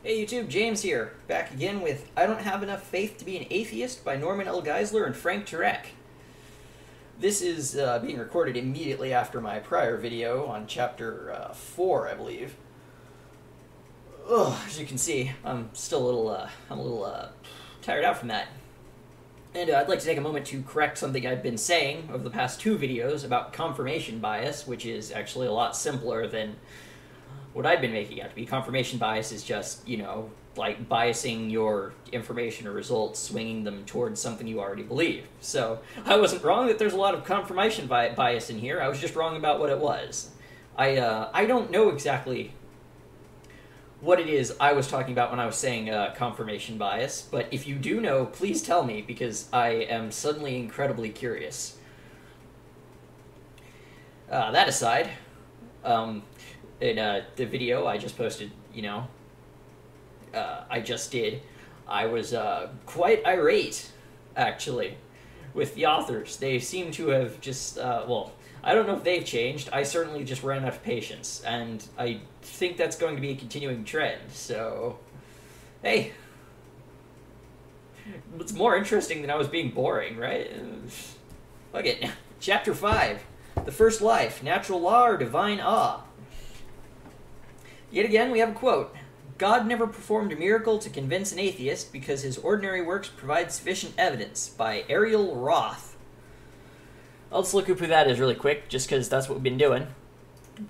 Hey YouTube, James here, back again with I Don't Have Enough Faith to Be an Atheist by Norman L. Geisler and Frank Turek. This is being recorded immediately after my prior video on chapter 4, I believe. Ugh, as you can see, I'm still a little tired out from that. And I'd like to take a moment to correct something I've been saying over the past 2 videos about confirmation bias, which is actually a lot simpler than what I've been making out to be. Confirmation bias is just, like biasing your information or results, swinging them towards something you already believe. So I wasn't wrong that there's a lot of confirmation bias in here. I was just wrong about what it was. I don't know exactly what it is I was talking about when I was saying confirmation bias, but if you do know, please tell me, because I am suddenly incredibly curious. That aside, in the video I just posted, I was quite irate, actually, with the authors. They seem to have just, I don't know if they've changed. I certainly just ran out of patience, and I think that's going to be a continuing trend, so hey. It's more interesting than I was being boring, right? Fuck it. Chapter 5. The First Life. Natural Law or Divine Awe. Yet again, we have a quote. God never performed a miracle to convince an atheist because his ordinary works provide sufficient evidence, by Ariel Roth. I'll just look up who that is really quick, just because that's what we've been doing.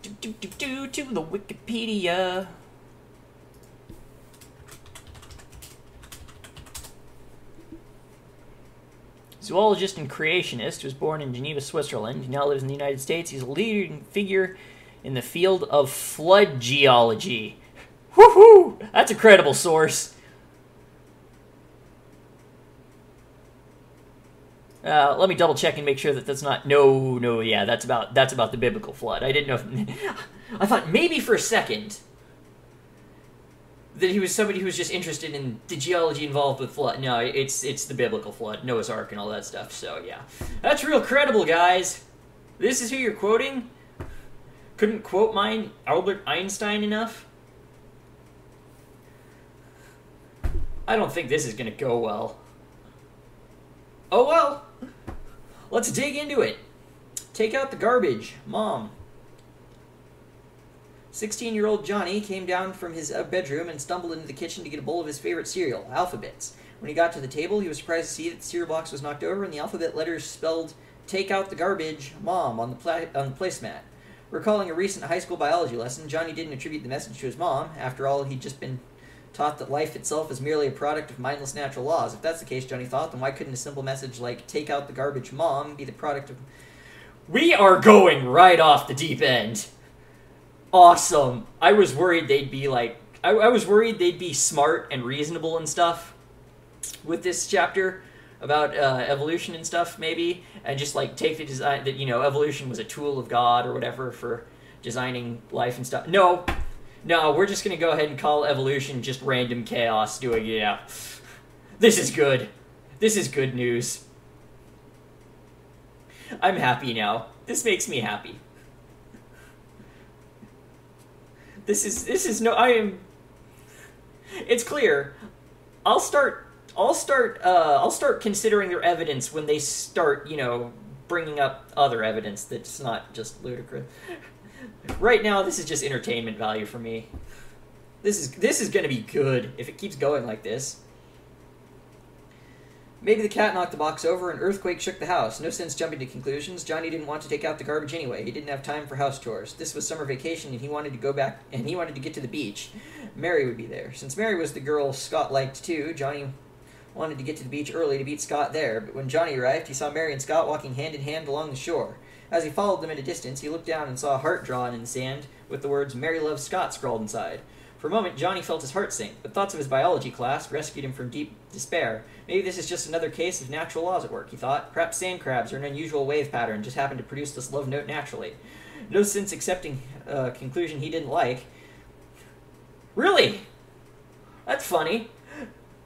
To the Wikipedia. Zoologist and creationist, who was born in Geneva, Switzerland. He now lives in the United States. He's a leading figure in the field of flood geology. Woohoo! That's a credible source. Let me double check and make sure that that's not. Yeah, that's about the biblical flood. I didn't know. I thought maybe for a second that he was somebody who was just interested in the geology involved with flood. No, it's the biblical flood, Noah's Ark, and all that stuff. So yeah, that's real credible, guys. This is who you're quoting. Couldn't quote mine Albert Einstein enough. I don't think this is gonna go well. Oh well. Let's dig into it. Take out the garbage, Mom. 16-year-old Johnny came down from his bedroom and stumbled into the kitchen to get a bowl of his favorite cereal, Alphabets. When he got to the table, he was surprised to see that the cereal box was knocked over and the alphabet letters spelled "Take out the garbage, Mom" on the placemat. Recalling a recent high school biology lesson, Johnny didn't attribute the message to his mom. After all, he'd just been taught that life itself is merely a product of mindless natural laws. If that's the case, Johnny thought, then why couldn't a simple message like "Take out the garbage, Mom" be the product of... We are going right off the deep end. Awesome. I was worried they'd be like... I was worried they'd be smart and reasonable and stuff with this chapter about evolution and stuff, maybe, and just like take the design that, evolution was a tool of God or whatever for designing life and stuff. No, we're just gonna go ahead and call evolution just random chaos doing, This is good. This is good news. I'm happy now. This makes me happy. It's clear. I'll start considering their evidence when they start, bringing up other evidence that's not just ludicrous. Right now, this is just entertainment value for me. This is gonna be good if it keeps going like this. Maybe the cat knocked the box over, an earthquake shook the house. No sense jumping to conclusions. Johnny didn't want to take out the garbage anyway. He didn't have time for house chores. This was summer vacation, and he wanted to go back, and he wanted to get to the beach. Mary would be there. Since Mary was the girl Scott liked too, Johnny wanted to get to the beach early to beat Scott there. But when Johnny arrived, he saw Mary and Scott walking hand in hand along the shore. As he followed them at a distance, he looked down and saw a heart drawn in the sand with the words "Mary loves Scott" scrawled inside. For a moment, Johnny felt his heart sink, but thoughts of his biology class rescued him from deep despair. Maybe this is just another case of natural laws at work, he thought. Perhaps sand crabs are an unusual wave pattern, just happened to produce this love note naturally. No sense accepting a conclusion he didn't like. Really? That's funny.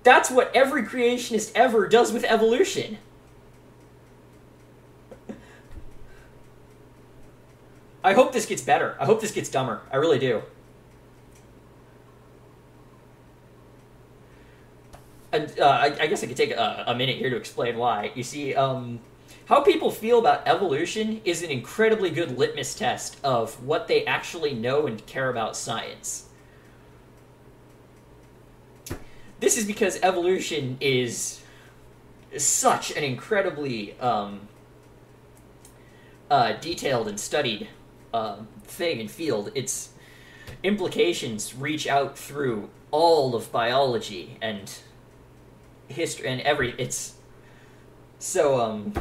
That's what every creationist ever does with evolution. I hope this gets better. I hope this gets dumber. I really do. I guess I could take a minute here to explain why. You see, how people feel about evolution is an incredibly good litmus test of what they actually know and care about science. This is because evolution is such an incredibly detailed and studied thing and field. Its implications reach out through all of biology and history and it's so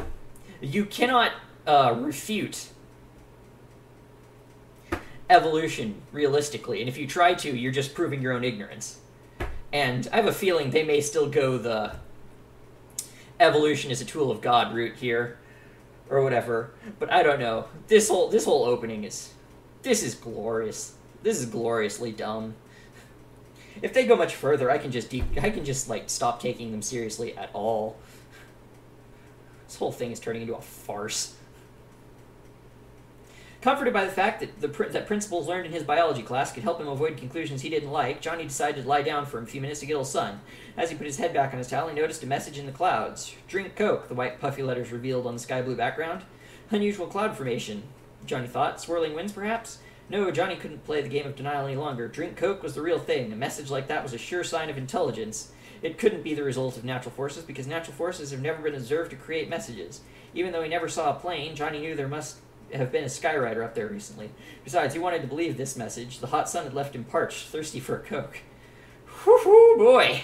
you cannot refute evolution realistically, and if you try to, you're just proving your own ignorance. And I have a feeling they may still go the evolution is a tool of God route here, or whatever. But I don't know. This whole opening is glorious. This is gloriously dumb. If they go much further, I can just like stop taking them seriously at all. This whole thing is turning into a farce. Comforted by the fact that that principles learned in his biology class could help him avoid conclusions he didn't like, Johnny decided to lie down for a few minutes to get a little sun. As he put his head back on his towel, he noticed a message in the clouds. "Drink Coke," the white puffy letters revealed on the sky blue background. Unusual cloud formation, Johnny thought. Swirling winds, perhaps? No, Johnny couldn't play the game of denial any longer. Drink Coke was the real thing. A message like that was a sure sign of intelligence. It couldn't be the result of natural forces, because natural forces have never been observed to create messages. Even though he never saw a plane, Johnny knew there must have been a skyrider up there recently. Besides, he wanted to believe this message. The hot sun had left him parched, thirsty for a Coke. Whoo boy!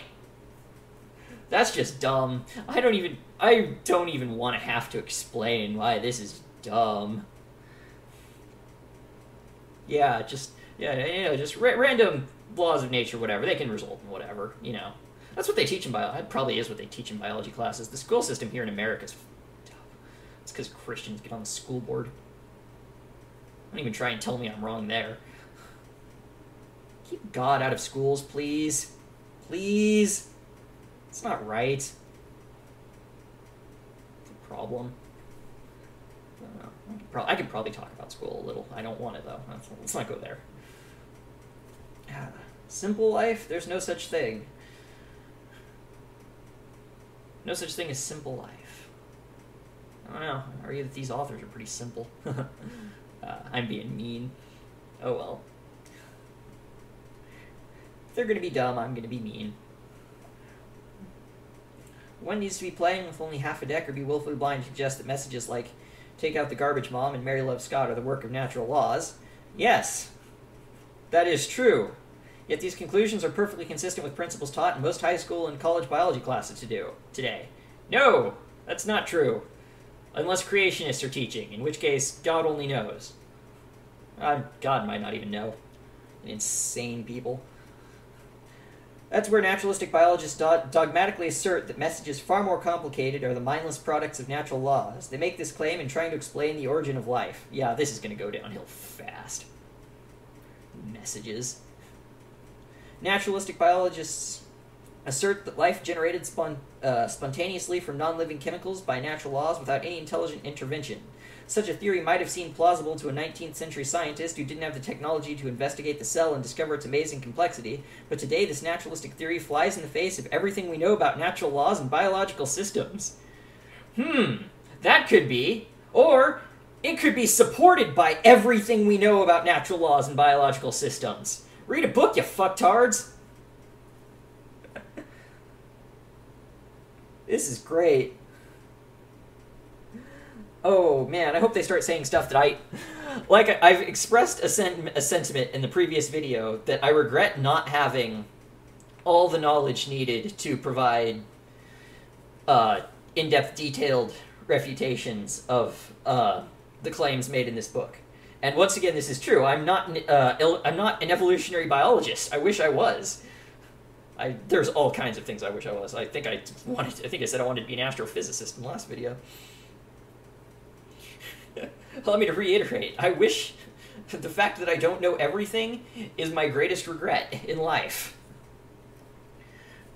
That's just dumb. I don't even want to have to explain why this is dumb. Yeah, just random laws of nature, whatever. They can result in whatever, you know. That's what they teach in biology. That probably is what they teach in biology classes. The school system here in America is f***ed up. It's because Christians get on the school board. Don't even try and tell me I'm wrong there. Keep God out of schools, please. Please. It's not right. It's a problem. I don't know. I could probably talk about school a little. I don't want to, though. Let's not go there. Simple life? There's no such thing. No such thing as simple life. I don't know. I argue that these authors are pretty simple. I'm being mean. Oh well. If they're going to be dumb, I'm going to be mean. One needs to be playing with only half a deck or be willfully blind to suggest that messages like "Take out the garbage, Mom" and "Mary Love Scott" are the work of natural laws. Yes, that is true. Yet these conclusions are perfectly consistent with principles taught in most high school and college biology classes today. No, that's not true. Unless creationists are teaching, in which case God only knows. God might not even know. Insane people. That's where naturalistic biologists dogmatically assert that messages far more complicated are the mindless products of natural laws. They make this claim in trying to explain the origin of life. Yeah, this is going to go downhill fast. Messages. Naturalistic biologists assert that life generated spontaneously from non-living chemicals by natural laws without any intelligent intervention. Such a theory might have seemed plausible to a 19th century scientist who didn't have the technology to investigate the cell and discover its amazing complexity, but today this naturalistic theory flies in the face of everything we know about natural laws and biological systems. That could be. Or it could be supported by everything we know about natural laws and biological systems. Read a book, you fucktards! This is great. Oh, man, I hope they start saying stuff that I've expressed a sentiment in the previous video that I regret not having all the knowledge needed to provide in-depth, detailed refutations of the claims made in this book. And once again, this is true. I'm not an evolutionary biologist. I wish I was. There's all kinds of things I wish I was. I think I said I wanted to be an astrophysicist in the last video. Allow me to reiterate. I wish the fact that I don't know everything is my greatest regret in life.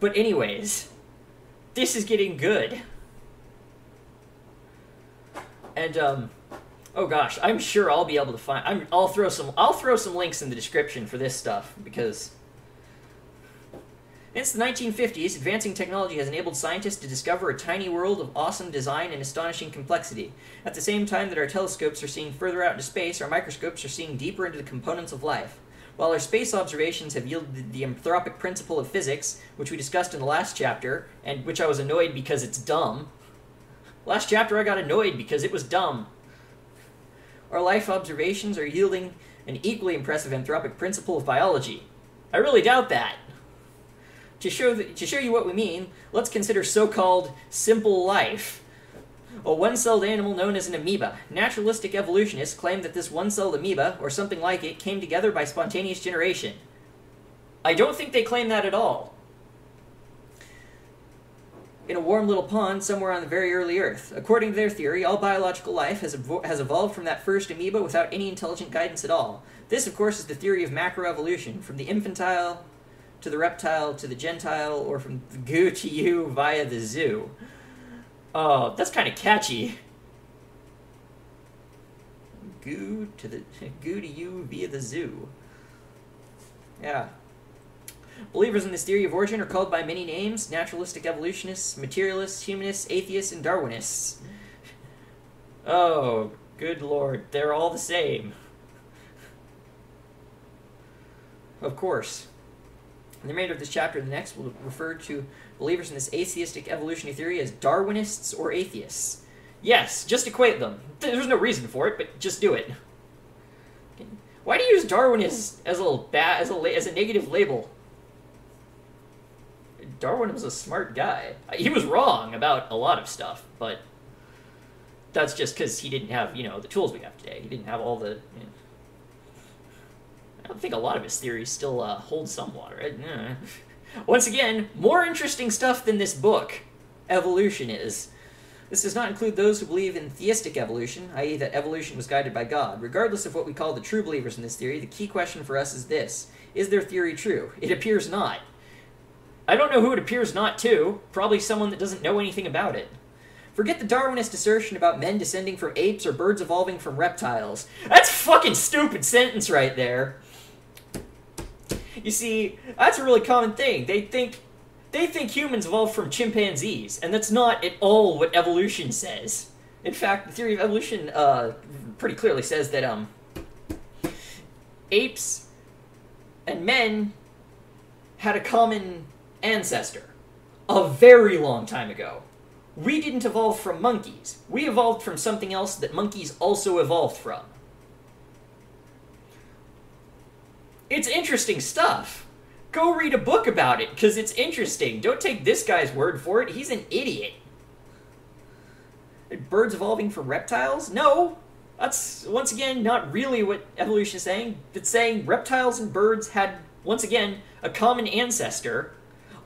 But anyways, this is getting good. And oh gosh, I'm sure I'll be able to find. I'll throw some links in the description for this stuff because Since the 1950s, advancing technology has enabled scientists to discover a tiny world of awesome design and astonishing complexity. At the same time that our telescopes are seeing further out into space, our microscopes are seeing deeper into the components of life. While our space observations have yielded the anthropic principle of physics, which we discussed in the last chapter, and which I was annoyed because it's dumb. Last chapter I got annoyed because it was dumb. Our life observations are yielding an equally impressive anthropic principle of biology. I really doubt that. To show you what we mean, let's consider so-called simple life. A one-celled animal known as an amoeba. Naturalistic evolutionists claim that this one-celled amoeba, or something like it, came together by spontaneous generation. I don't think they claim that at all. In a warm little pond somewhere on the very early Earth. According to their theory, all biological life has evolved from that first amoeba without any intelligent guidance at all. This, of course, is the theory of macroevolution, from the infantile to the reptile to the gentile, or from the goo to you via the zoo. Oh, that's kind of catchy. Goo to you via the zoo. Yeah. Believers in this theory of origin are called by many names: naturalistic evolutionists, materialists, humanists, atheists, and Darwinists. Oh, good lord, they're all the same. Of course. In the remainder of this chapter and the next, we'll refer to believers in this atheistic evolutionary theory as Darwinists or atheists. Yes, just equate them. There's no reason for it, but just do it. Why do you use Darwinist as a negative label? Darwin was a smart guy. He was wrong about a lot of stuff, but that's just because he didn't have, the tools we have today. He didn't have all the... I don't think a lot of his theories still hold some water. Once again, more interesting stuff than this book, evolution is. This does not include those who believe in theistic evolution, i.e. that evolution was guided by God. Regardless of what we call the true believers in this theory, the key question for us is this: is their theory true? It appears not. I don't know who it appears not to. Probably someone that doesn't know anything about it. Forget the Darwinist assertion about men descending from apes or birds evolving from reptiles. That's a fucking stupid sentence right there. You see, that's a really common thing. They think humans evolved from chimpanzees, and that's not at all what evolution says. In fact, the theory of evolution pretty clearly says that apes and men had a common ancestor a very long time ago. We didn't evolve from monkeys. We evolved from something else that monkeys also evolved from. It's interesting stuff. Go read a book about it, because it's interesting. Don't take this guy's word for it. He's an idiot. Birds evolving from reptiles? No. That's, once again, not really what evolution is saying. It's saying reptiles and birds had, once again, a common ancestor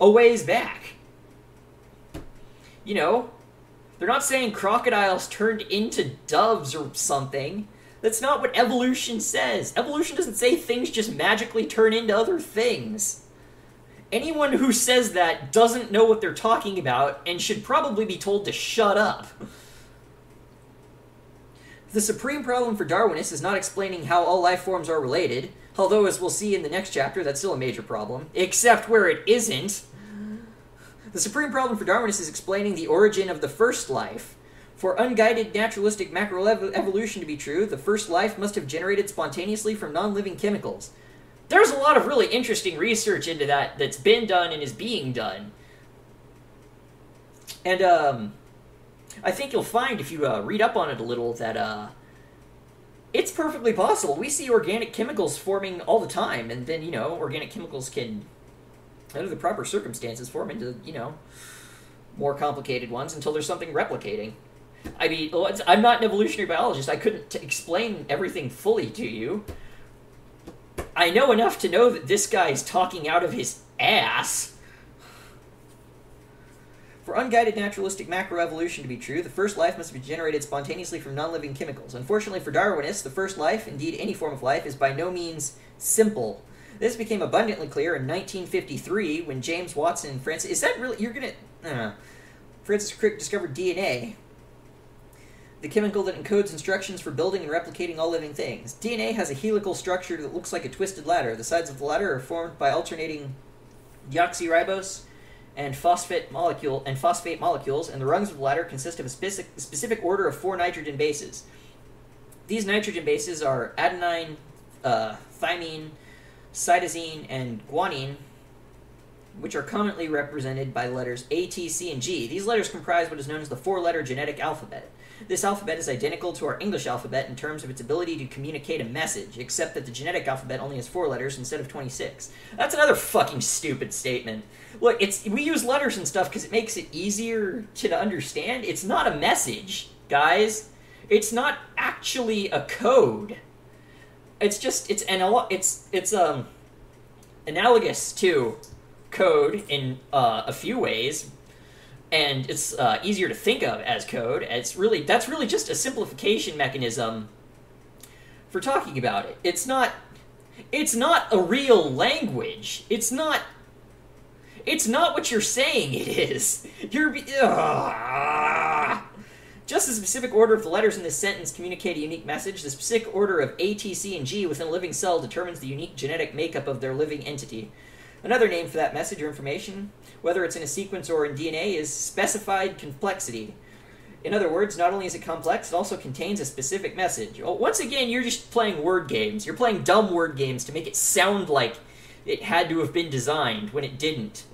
a ways back. They're not saying crocodiles turned into doves or something. That's not what evolution says. Evolution doesn't say things just magically turn into other things. Anyone who says that doesn't know what they're talking about and should probably be told to shut up. The supreme problem for Darwinists is not explaining how all life forms are related, although as we'll see in the next chapter, that's still a major problem, except where it isn't. The supreme problem for Darwinists is explaining the origin of the first life. For unguided naturalistic macroevolution to be true, the first life must have generated spontaneously from non-living chemicals. There's a lot of really interesting research into that that's been done and is being done. And, I think you'll find, if you read up on it a little, that, it's perfectly possible. We see organic chemicals forming all the time, and then, organic chemicals can, under the proper circumstances, form into, more complicated ones until there's something replicating. I mean, I'm not an evolutionary biologist. I couldn't explain everything fully to you. I know enough to know that this guy's talking out of his ass. For unguided naturalistic macroevolution to be true, the first life must be generated spontaneously from non-living chemicals. Unfortunately for Darwinists, the first life, indeed any form of life, is by no means simple. This became abundantly clear in 1953 when James Watson and Francis... Is that really... You're gonna... Francis Crick discovered DNA, the chemical that encodes instructions for building and replicating all living things. DNA has a helical structure that looks like a twisted ladder. The sides of the ladder are formed by alternating deoxyribose, and phosphate molecules, and the rungs of the latter consist of a specific order of 4 nitrogen bases. These nitrogen bases are adenine, thymine, cytosine, and guanine, which are commonly represented by the letters A, T, C, and G. These letters comprise what is known as the 4-letter genetic alphabet. This alphabet is identical to our English alphabet in terms of its ability to communicate a message, except that the genetic alphabet only has 4 letters instead of 26. That's another fucking stupid statement. Look, we use letters and stuff because it makes it easier to understand. It's not a message, guys. It's not actually a code. It's analogous to code in a few ways, and it's easier to think of as code. That's really just a simplification mechanism for talking about it. It's not a real language. It's not what you're saying it is. Just the specific order of the letters in this sentence communicate a unique message. The specific order of A, T, C, and G within a living cell determines the unique genetic makeup of their living entity. Another name for that message or information, whether it's in a sequence or in DNA, is specified complexity. In other words, not only is it complex, it also contains a specific message. Well, once again, you're just playing word games. You're playing dumb word games to make it sound like it had to have been designed when it didn't.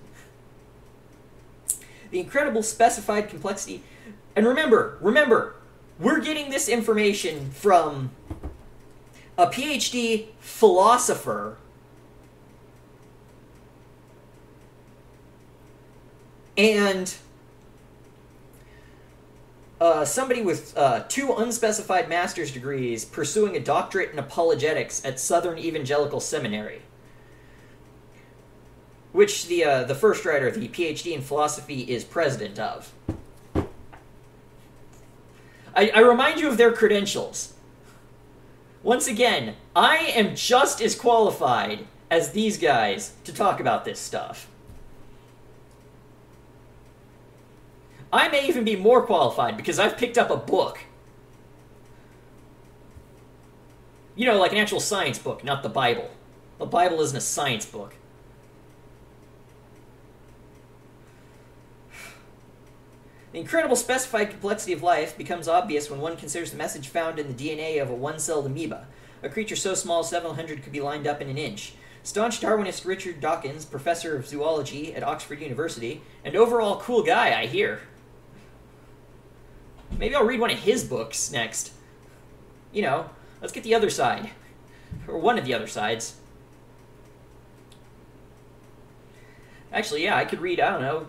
The incredible specified complexity... And remember, we're getting this information from a PhD philosopher and somebody with 2 unspecified master's degrees pursuing a doctorate in apologetics at Southern Evangelical Seminary, which the first writer, the PhD in philosophy, is president of. I remind you of their credentials. Once again, I am just as qualified as these guys to talk about this stuff. I may even be more qualified because I've picked up a book. You know, like an actual science book, not the Bible. The Bible isn't a science book. The incredible specified complexity of life becomes obvious when one considers the message found in the DNA of a one-celled amoeba, a creature so small 700 could be lined up in an inch. Staunch Darwinist Richard Dawkins, professor of zoology at Oxford University, and overall cool guy, I hear. Maybe I'll read one of his books next. You know, let's get the other side. Or one of the other sides. Actually, yeah, I could read, I don't know,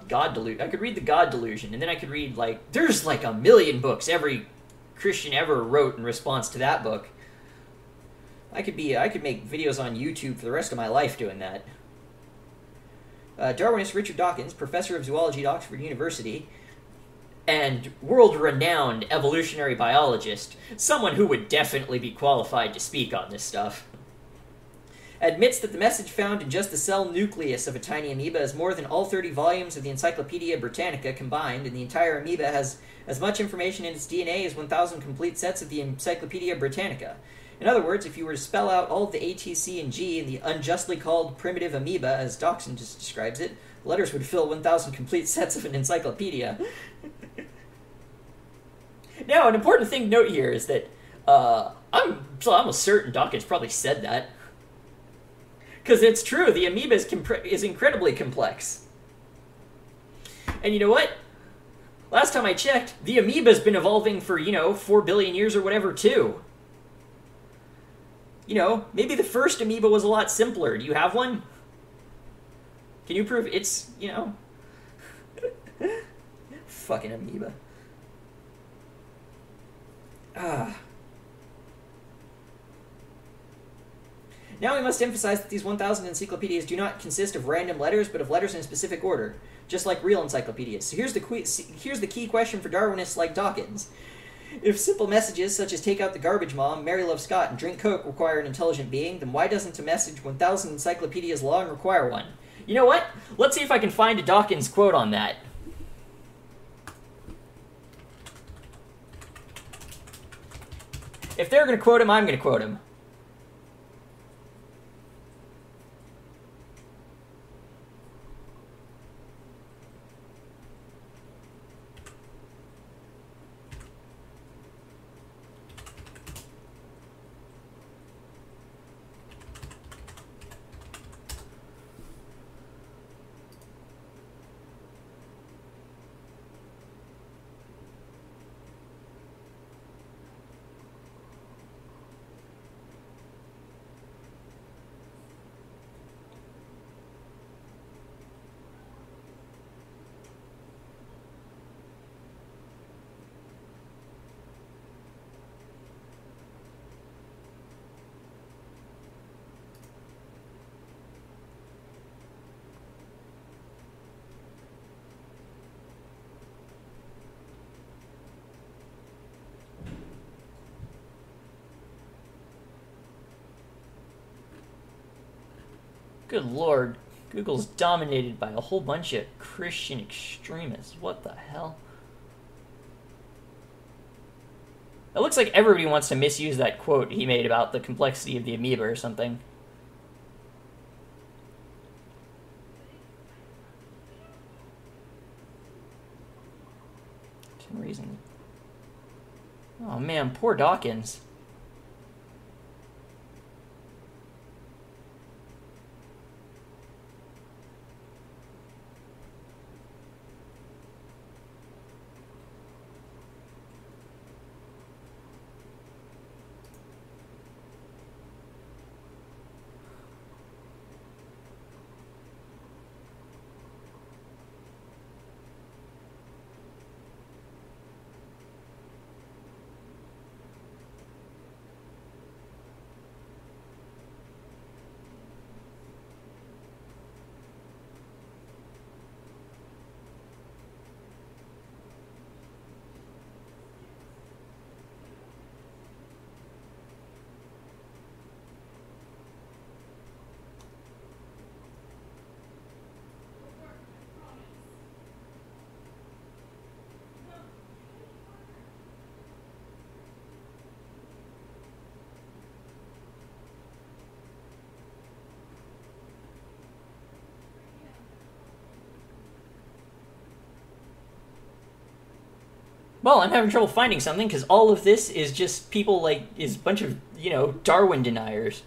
God Delusion. I could read the God Delusion, and then I could read, there's like a million books every Christian ever wrote in response to that book. I could make videos on YouTube for the rest of my life doing that. Darwinist Richard Dawkins, professor of zoology at Oxford University, and world-renowned evolutionary biologist, someone who would definitely be qualified to speak on this stuff, admits that the message found in just the cell nucleus of a tiny amoeba is more than all 30 volumes of the Encyclopedia Britannica combined, and the entire amoeba has as much information in its DNA as 1,000 complete sets of the Encyclopedia Britannica. In other words, if you were to spell out all of the A, T, C, and G in the unjustly called primitive amoeba, as Dawkins just describes it, letters would fill 1,000 complete sets of an encyclopedia. Now, an important thing to note here is that I'm almost certain Dawkins probably said that. Because it's true, the amoeba is incredibly complex. And you know what? Last time I checked, the amoeba's been evolving for, 4 billion years or whatever, too. Maybe the first amoeba was a lot simpler. Do you have one? Can you prove it's, Fucking amoeba. Now we must emphasize that these 1,000 encyclopedias do not consist of random letters, but of letters in a specific order, just like real encyclopedias. So here's the key question for Darwinists like Dawkins. If simple messages such as take out the garbage mom, marry Love Scott, and drink Coke require an intelligent being, then why doesn't a message 1,000 encyclopedias long require one? You know what? Let's see if I can find a Dawkins quote on that. If they're going to quote him, I'm going to quote him. Good lord. Google's dominated by a whole bunch of Christian extremists. What the hell? It looks like everybody wants to misuse that quote he made about the complexity of the amoeba or something. For some reason. Oh man, poor Dawkins. Well, I'm having trouble finding something because all of this is just people like is a bunch of, you know, Darwin deniers.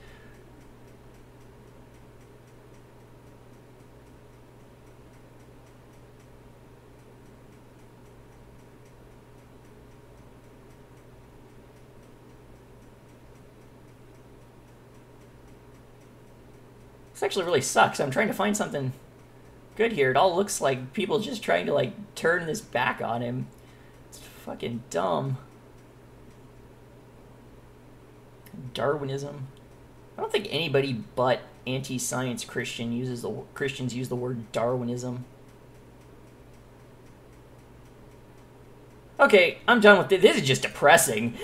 This actually really sucks. I'm trying to find something good here. It all looks like people just trying to like turn this back on him. It's fucking dumb. Darwinism. I don't think anybody but anti-science Christians use the word Darwinism. Okay, I'm done with this. This is just depressing.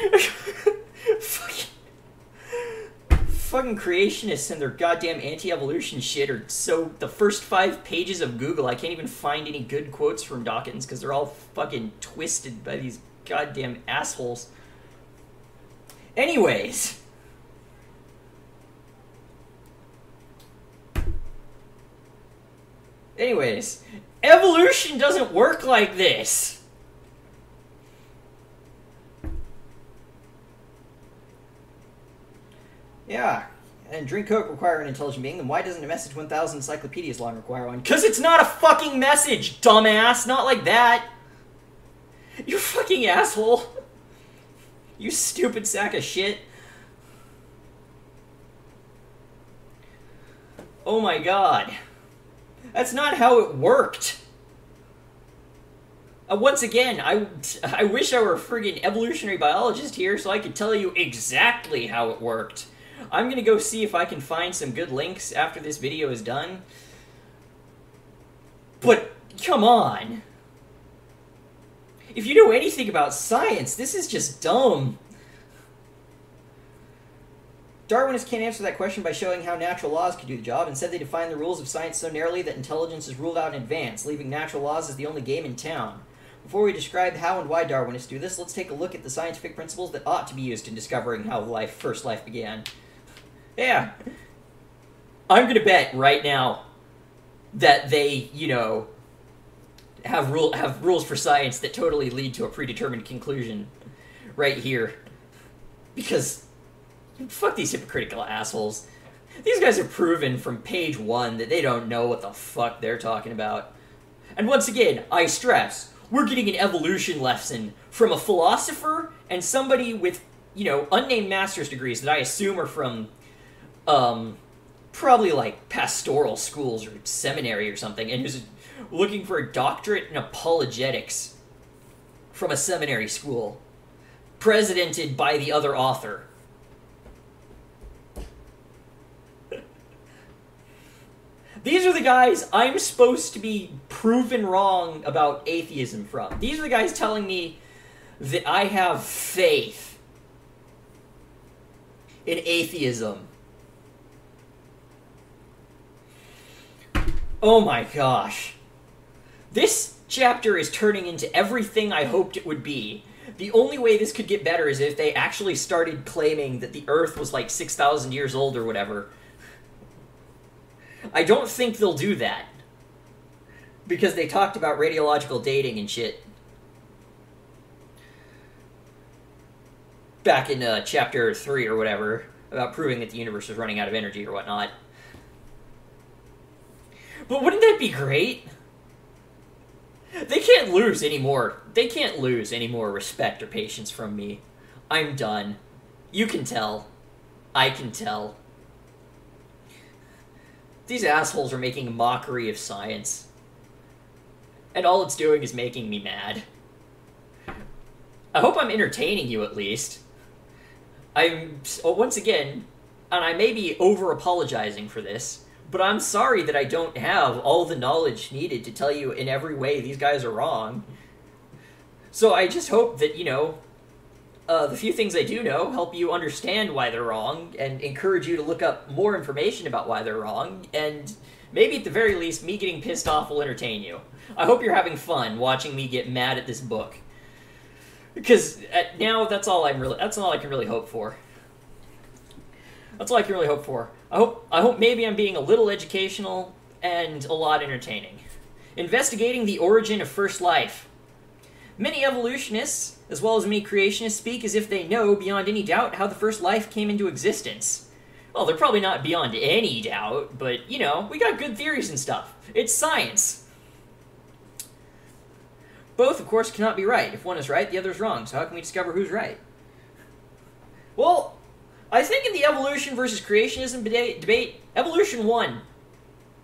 Fucking creationists and their goddamn anti-evolution shit are so... The first 5 pages of Google, I can't even find any good quotes from Dawkins because they're all fucking twisted by these goddamn assholes. Anyways... evolution doesn't work like this! Yeah, and drink Coke require an intelligent being, then why doesn't a message 1000 encyclopedias long require one? Because it's not a fucking message, dumbass! Not like that! You fucking asshole! You stupid sack of shit. Oh my god. That's not how it worked! Once again, I wish I were a friggin' evolutionary biologist here so I could tell you exactly how it worked. I'm gonna go see if I can find some good links after this video is done. But, come on! If you know anything about science, this is just dumb. Darwinists can't answer that question by showing how natural laws could do the job. Instead, they define the rules of science so narrowly that intelligence is ruled out in advance, leaving natural laws as the only game in town. Before we describe how and why Darwinists do this, let's take a look at the scientific principles that ought to be used in discovering how first life began. Yeah. I'm gonna bet right now that they, you know, have rules for science that totally lead to a predetermined conclusion right here. Because, fuck these hypocritical assholes. These guys have proven from page 1 that they don't know what the fuck they're talking about. And once again, I stress, we're getting an evolution lesson from a philosopher and somebody with, you know, unnamed master's degrees that I assume are from, probably like pastoral schools or seminary or something, and who's looking for a doctorate in apologetics from a seminary school, presidented by the other author. These are the guys I'm supposed to be proven wrong about atheism from. These are the guys telling me that I have faith in atheism. Oh my gosh. This chapter is turning into everything I hoped it would be. The only way this could get better is if they actually started claiming that the Earth was like 6,000 years old or whatever. I don't think they'll do that. Because they talked about radiological dating and shit. Back in chapter 3 or whatever, about proving that the universe was running out of energy or whatnot. But wouldn't that be great? They can't lose anymore. They can't lose any more respect or patience from me. I'm done. You can tell. I can tell. These assholes are making a mockery of science. And all it's doing is making me mad. I hope I'm entertaining you at least. Once again, and I may be over-apologizing for this, but I'm sorry that I don't have all the knowledge needed to tell you in every way these guys are wrong. So I just hope that, you know, the few things I do know help you understand why they're wrong, and encourage you to look up more information about why they're wrong, and maybe at the very least, me getting pissed off will entertain you. I hope you're having fun watching me get mad at this book. Because now that's all I can really hope for. That's all I can really hope for. I hope maybe I'm being a little educational and a lot entertaining. Investigating the origin of first life. Many evolutionists, as well as many creationists, speak as if they know beyond any doubt how the first life came into existence. Well, they're probably not beyond any doubt, but, you know, we got good theories and stuff. It's science. Both, of course, cannot be right. If one is right, the other is wrong. So how can we discover who's right? Well, I think in the evolution versus creationism debate, evolution won.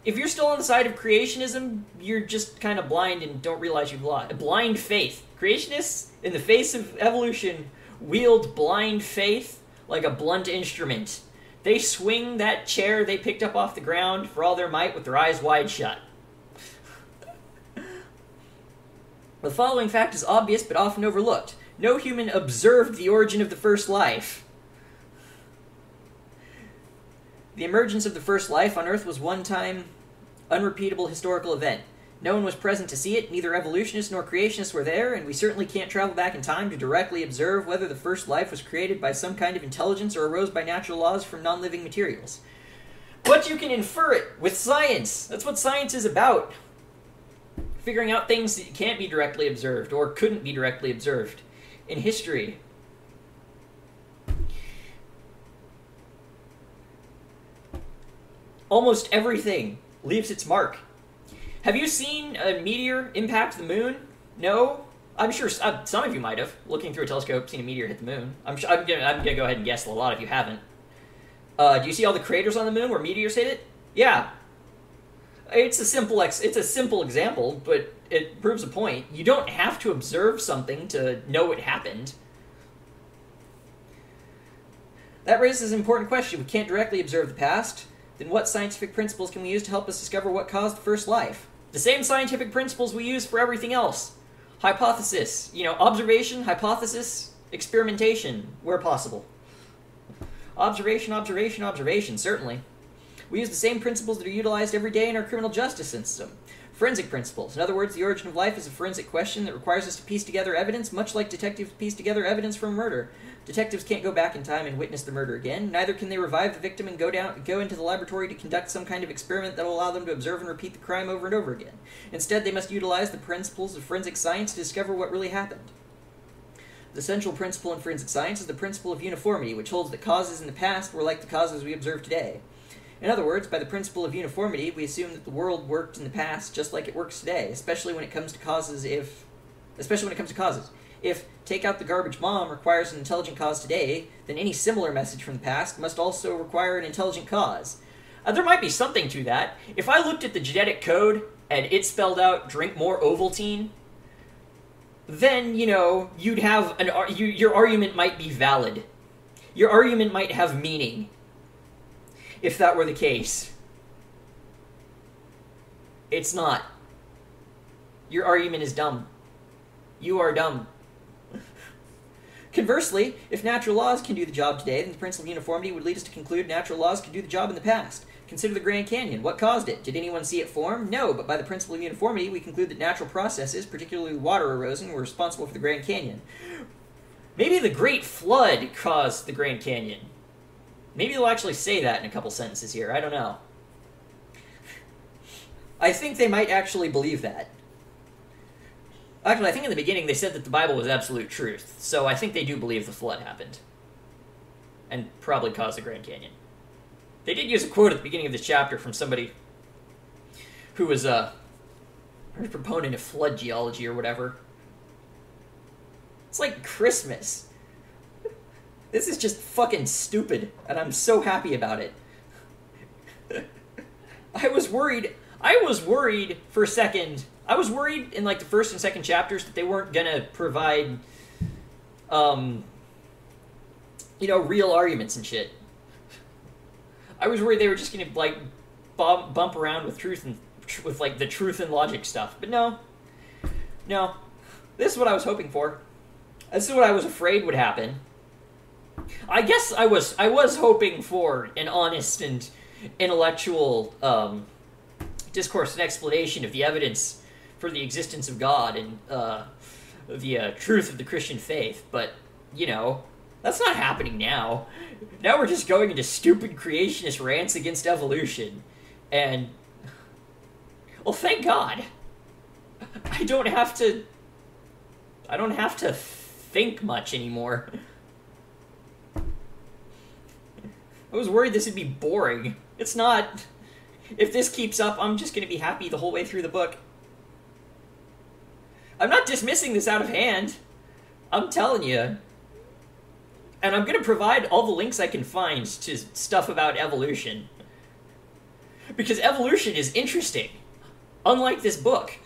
If you're still on the side of creationism, you're just kind of blind and don't realize you've lost. Blind faith. Creationists, in the face of evolution, wield blind faith like a blunt instrument. They swing that chair they picked up off the ground for all their might with their eyes wide shut. The following fact is obvious but often overlooked. No human observed the origin of the first life. The emergence of the first life on Earth was one-time, unrepeatable historical event. No one was present to see it, neither evolutionists nor creationists were there, and we certainly can't travel back in time to directly observe whether the first life was created by some kind of intelligence or arose by natural laws from non-living materials. But you can infer it with science. That's what science is about. Figuring out things that can't be directly observed or couldn't be directly observed in history. Almost everything leaves its mark. Have you seen a meteor impact the moon? No? I'm sure some of you might have, looking through a telescope, seen a meteor hit the moon. I'm gonna go ahead and guess a lot of you haven't. Do you see all the craters on the moon where meteors hit it? Yeah. It's a simple example, but it proves a point. You don't have to observe something to know it happened. That raises an important question. We can't directly observe the past. Then what scientific principles can we use to help us discover what caused the first life? The same scientific principles we use for everything else. Hypothesis. You know, observation, hypothesis, experimentation, where possible. Observation, observation, observation, certainly. We use the same principles that are utilized every day in our criminal justice system. Forensic principles. In other words, the origin of life is a forensic question that requires us to piece together evidence, much like detectives piece together evidence from murder. Detectives can't go back in time and witness the murder again. Neither can they revive the victim and go into the laboratory to conduct some kind of experiment that will allow them to observe and repeat the crime over and over again. Instead, they must utilize the principles of forensic science to discover what really happened. The central principle in forensic science is the principle of uniformity, which holds that causes in the past were like the causes we observe today. In other words, by the principle of uniformity, we assume that the world worked in the past just like it works today, especially when it comes to causes. If take out the garbage bomb requires an intelligent cause today, then any similar message from the past must also require an intelligent cause. There might be something to that. If I looked at the genetic code and it spelled out drink more Ovaltine, then, you know, you'd have your argument might be valid. Your argument might have meaning. If that were the case. It's not. Your argument is dumb. You are dumb. Conversely, if natural laws can do the job today, then the principle of uniformity would lead us to conclude natural laws could do the job in the past. Consider the Grand Canyon. What caused it? Did anyone see it form? No, but by the principle of uniformity, we conclude that natural processes, particularly water erosion, were responsible for the Grand Canyon. Maybe the Great Flood caused the Grand Canyon. Maybe they'll actually say that in a couple sentences here. I don't know. I think they might actually believe that. Actually, I think in the beginning they said that the Bible was absolute truth, so I think they do believe the flood happened. And probably caused the Grand Canyon. They did use a quote at the beginning of this chapter from somebody who was a proponent of flood geology or whatever. It's like Christmas. This is just fucking stupid, and I'm so happy about it. I was worried for a second. I was worried in like the first and second chapters that they weren't gonna provide, real arguments and shit. I was worried they were just gonna like bump around with truth and with like the truth and logic stuff, but no. This is what I was hoping for. This is what I was afraid would happen. I guess I was hoping for an honest and intellectual discourse and explanation of the evidence for the existence of God and the truth of the Christian faith, but that's not happening now. Now we're just going into stupid creationist rants against evolution. And, well, thank God. I don't have to think much anymore. I was worried this would be boring. It's not. If this keeps up, I'm just going to be happy the whole way through the book. I'm not dismissing this out of hand. I'm telling you. And I'm going to provide all the links I can find to stuff about evolution. Because evolution is interesting. Unlike this book.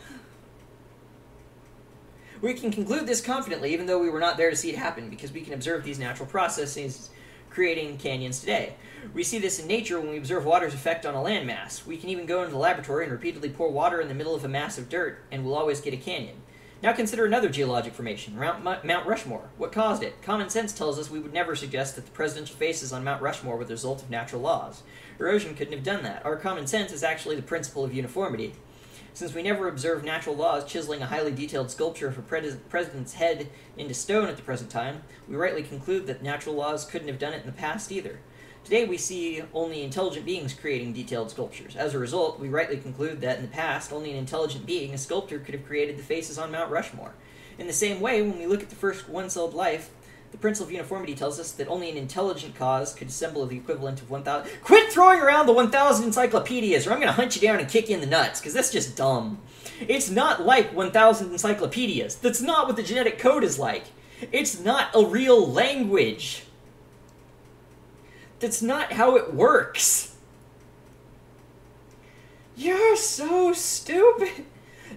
We can conclude this confidently, even though we were not there to see it happen, because we can observe these natural processes creating canyons today. We see this in nature when we observe water's effect on a landmass. We can even go into the laboratory and repeatedly pour water in the middle of a mass of dirt, and we'll always get a canyon. Now consider another geologic formation, Mount Rushmore. What caused it? Common sense tells us we would never suggest that the presidential faces on Mount Rushmore were the result of natural laws. Erosion couldn't have done that. Our common sense is actually the principle of uniformity. Since we never observe natural laws chiseling a highly detailed sculpture of a president's head into stone at the present time, we rightly conclude that natural laws couldn't have done it in the past either. Today we see only intelligent beings creating detailed sculptures. As a result, we rightly conclude that in the past, only an intelligent being, a sculptor, could have created the faces on Mount Rushmore. In the same way, when we look at the first one-celled life, the principle of uniformity tells us that only an intelligent cause could assemble the equivalent of 1,000... Quit throwing around the 1,000 encyclopedias, or I'm gonna hunt you down and kick you in the nuts, because that's just dumb. It's not like 1,000 encyclopedias. That's not what the genetic code is like. It's not a real language. That's not how it works. You're so stupid.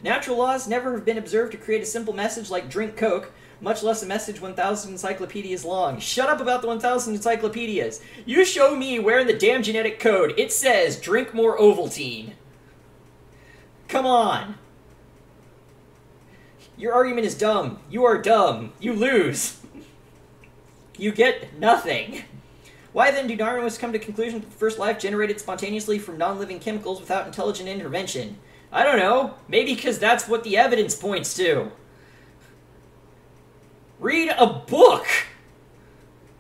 Natural laws never have been observed to create a simple message like drink Coke, much less a message 1,000 encyclopedias long. Shut up about the 1,000 encyclopedias. You show me where in the damn genetic code it says drink more Ovaltine. Come on. Your argument is dumb. You are dumb. You lose. You get nothing. Why then do Darwinists come to the conclusion that the first life generated spontaneously from non-living chemicals without intelligent intervention? I don't know. Maybe because that's what the evidence points to. Read a book!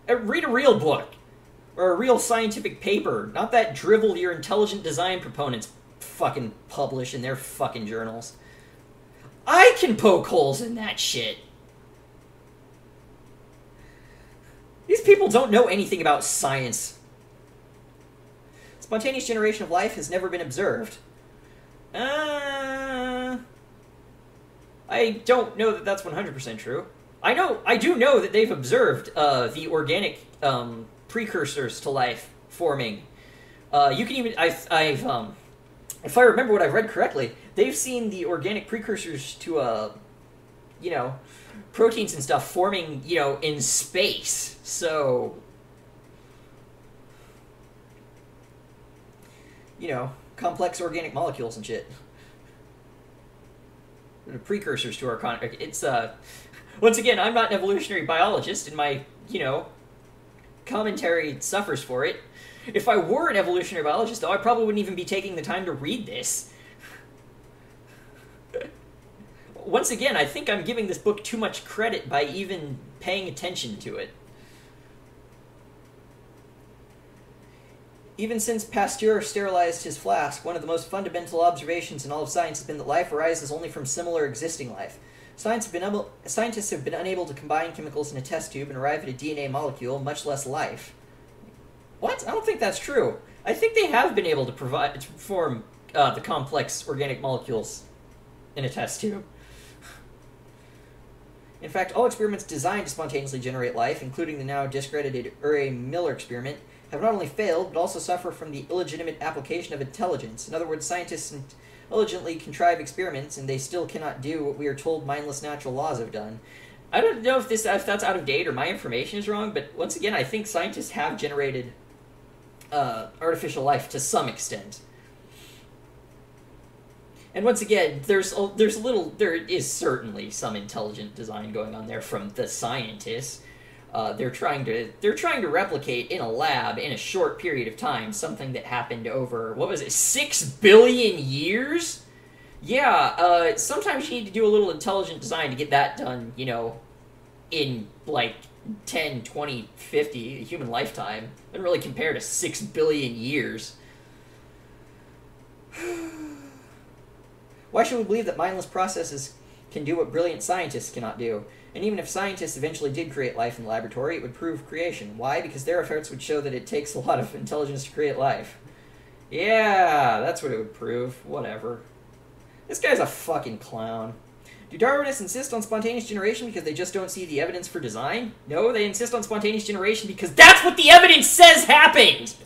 Read a real book. Or a real scientific paper. Not that drivel your intelligent design proponents fucking publish in their fucking journals. I can poke holes in that shit. These people don't know anything about science. Spontaneous generation of life has never been observed. I don't know that that's 100% true. I do know that they've observed the organic precursors to life forming. You can even if I remember what I've read correctly, they've seen the organic precursors to proteins and stuff forming, in space. So, complex organic molecules and shit. The precursors to our it's once again, I'm not an evolutionary biologist, and my commentary suffers for it. If I were an evolutionary biologist, though, I probably wouldn't even be taking the time to read this. Once again, I think I'm giving this book too much credit by even paying attention to it. Even since Pasteur sterilized his flask, one of the most fundamental observations in all of science has been that life arises only from similar existing life. Scientists have been unable to combine chemicals in a test tube and arrive at a DNA molecule, much less life. What? I don't think that's true. I think they have been able to form the complex organic molecules in a test tube. In fact, all experiments designed to spontaneously generate life, including the now discredited Urey-Miller experiment, have not only failed, but also suffer from the illegitimate application of intelligence. In other words, scientists intelligently contrive experiments, and they still cannot do what we are told mindless natural laws have done. I don't know if that's out of date or my information is wrong, but once again, I think scientists have generated artificial life to some extent. And once again, there is certainly some intelligent design going on there from the scientists. They're trying to replicate in a lab in a short period of time something that happened over, what was it, 6 billion years? Yeah, sometimes you need to do a little intelligent design to get that done, you know, in like 10, 20, 50, a human lifetime. Doesn't really compare to 6 billion years. Why should we believe that mindless processes can do what brilliant scientists cannot do? And even if scientists eventually did create life in the laboratory, it would prove creation. Why? Because their efforts would show that it takes a lot of intelligence to create life. Yeah, that's what it would prove. Whatever. This guy's a fucking clown. Do Darwinists insist on spontaneous generation because they just don't see the evidence for design? No, they insist on spontaneous generation because that's what the evidence says happened!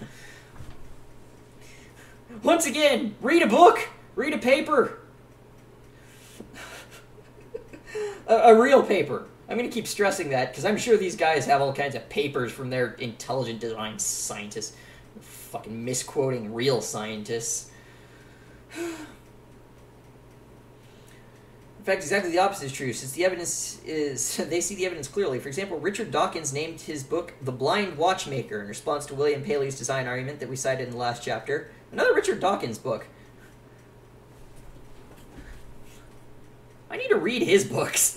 Once again, read a book, read a paper. A real paper. I'm going to keep stressing that, because I'm sure these guys have all kinds of papers from their intelligent design scientists. Fucking misquoting real scientists. In fact, exactly the opposite is true, since the evidence is... they see the evidence clearly. For example, Richard Dawkins named his book The Blind Watchmaker in response to William Paley's design argument that we cited in the last chapter. Another Richard Dawkins book. I need to read his books.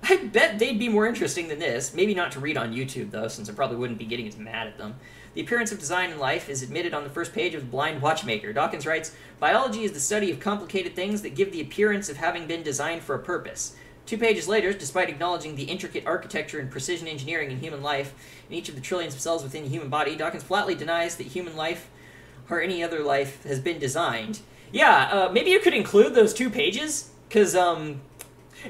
I bet they'd be more interesting than this. Maybe not to read on YouTube, though, since I probably wouldn't be getting as mad at them. The appearance of design in life is admitted on the first page of The Blind Watchmaker. Dawkins writes, "Biology is the study of complicated things that give the appearance of having been designed for a purpose." 2 pages later, despite acknowledging the intricate architecture and precision engineering in human life in each of the trillions of cells within the human body, Dawkins flatly denies that human life or any other life has been designed. Yeah, maybe you could include those 2 pages, because,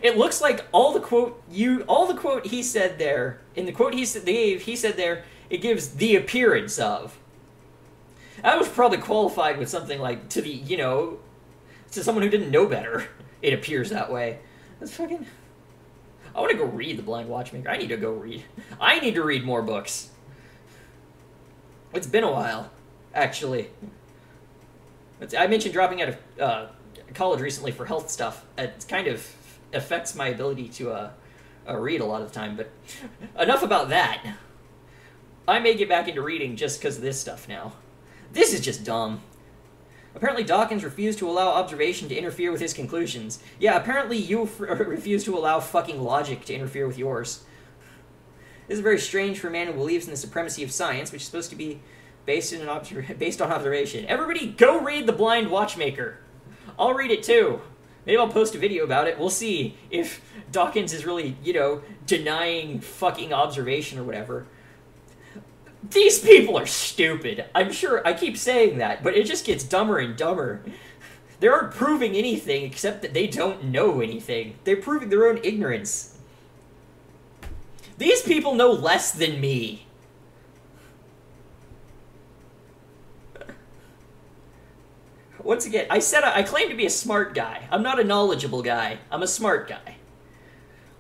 it looks like all the quote he said there, in the quote he said there, it gives the appearance of. That was probably qualified with something like, to someone who didn't know better, it appears that way. That's fucking... I want to go read The Blind Watchmaker. I need to read more books. It's been a while, actually. I mentioned dropping out of college recently for health stuff. It's kind of affects my ability to read a lot of the time, but enough about that. I may get back into reading just because of this stuff now. This is just dumb. Apparently Dawkins refused to allow observation to interfere with his conclusions. Yeah, apparently you refuse to allow fucking logic to interfere with yours. This is very strange for a man who believes in the supremacy of science, which is supposed to be based on observation. Everybody go read The Blind Watchmaker. I'll read it too. Maybe I'll post a video about it. We'll see if Dawkins is really, denying fucking observation or whatever. These people are stupid. I'm sure I keep saying that, but it just gets dumber and dumber. They aren't proving anything except that they don't know anything. They're proving their own ignorance. These people know less than me. Once again, I claim to be a smart guy. I'm not a knowledgeable guy. I'm a smart guy.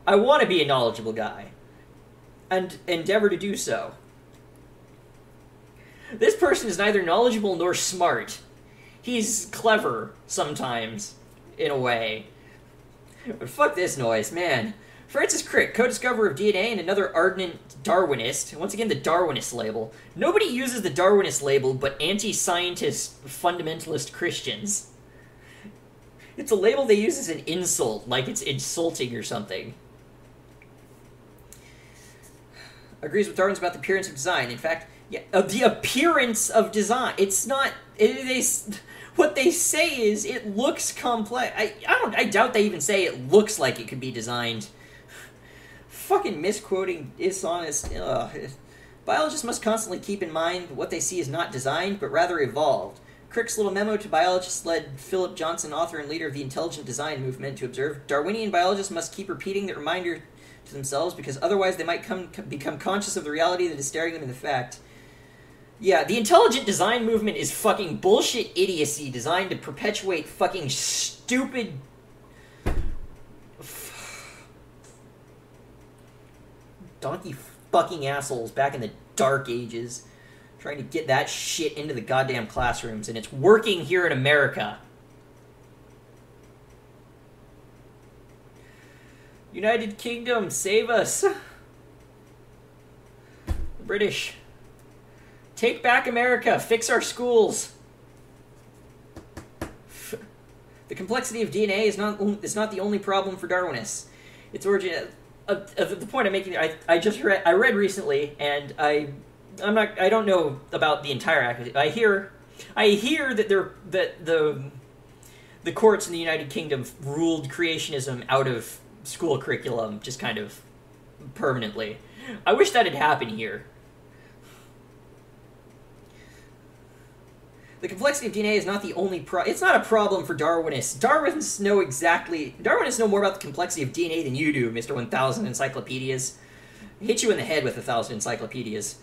I want to be a knowledgeable guy. And endeavor to do so. This person is neither knowledgeable nor smart. He's clever, sometimes, in a way. But fuck this noise, man. Francis Crick, co-discoverer of DNA and another ardent Darwinist. Once again, the Darwinist label. Nobody uses the Darwinist label but anti-scientist fundamentalist Christians. It's a label they use as an insult, like it's insulting or something. Agrees with Darwin's about the appearance of design. In fact, yeah, the appearance of design. It's not... what they say is it looks complex. I doubt they even say it looks like it could be designed. Fucking misquoting dishonest. Biologists must constantly keep in mind what they see is not designed, but rather evolved. Crick's little memo to biologists led Philip Johnson, author and leader of the intelligent design movement, to observe, Darwinian biologists must keep repeating the reminder to themselves, because otherwise they might become conscious of the reality that is staring them in the fact. Yeah, the intelligent design movement is fucking bullshit idiocy designed to perpetuate fucking stupid... donkey fucking assholes back in the dark ages trying to get that shit into the goddamn classrooms, and it's working here in America. United Kingdom, save us. The British. Take back America. Fix our schools. The complexity of DNA is not the only problem for Darwinists. Its origin... the point I'm making, I read recently, and I don't know about the entire accuracy. I hear that the courts in the United Kingdom ruled creationism out of school curriculum just kind of permanently. I wish that had happened here. The complexity of DNA is not the only it's not a problem for Darwinists. Darwinists know more about the complexity of DNA than you do, Mr. 1000 Encyclopedias. I hit you in the head with 1,000 encyclopedias.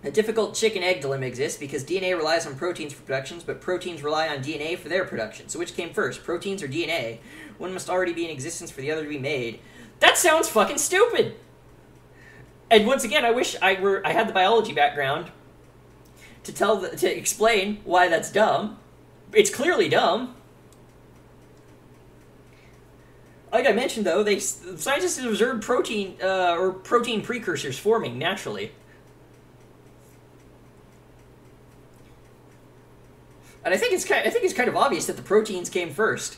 A difficult chicken-egg dilemma exists because DNA relies on proteins for production, but proteins rely on DNA for their production. So which came first, proteins or DNA? One must already be in existence for the other to be made. That sounds fucking stupid! And once again, I wish I had the biology background to explain why that's dumb. It's clearly dumb. Like I mentioned, though, scientists have observed protein precursors forming naturally. And I think it's kind of obvious that the proteins came first.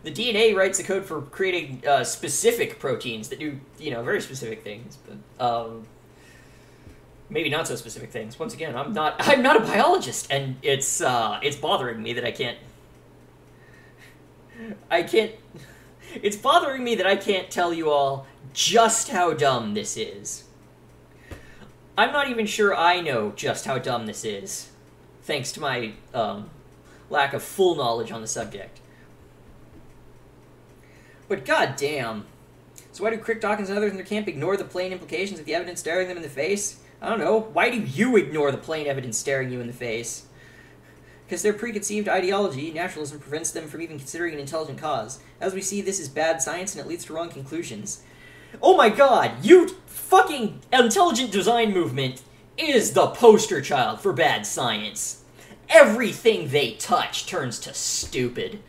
The DNA writes the code for creating specific proteins that do, very specific things, but maybe not so specific things. Once again, I'm not a biologist, and it's bothering me that I can't. It's bothering me that I can't tell you all just how dumb this is. I'm not even sure I know just how dumb this is, thanks to my lack of full knowledge on the subject. But goddamn. So why do Crick, Dawkins, and others in their camp ignore the plain implications of the evidence staring them in the face? I don't know. Why do you ignore the plain evidence staring you in the face? Because their preconceived ideology, naturalism, prevents them from even considering an intelligent cause. As we see, this is bad science and it leads to wrong conclusions. Oh my god, you fucking intelligent design movement is the poster child for bad science. Everything they touch turns to stupid.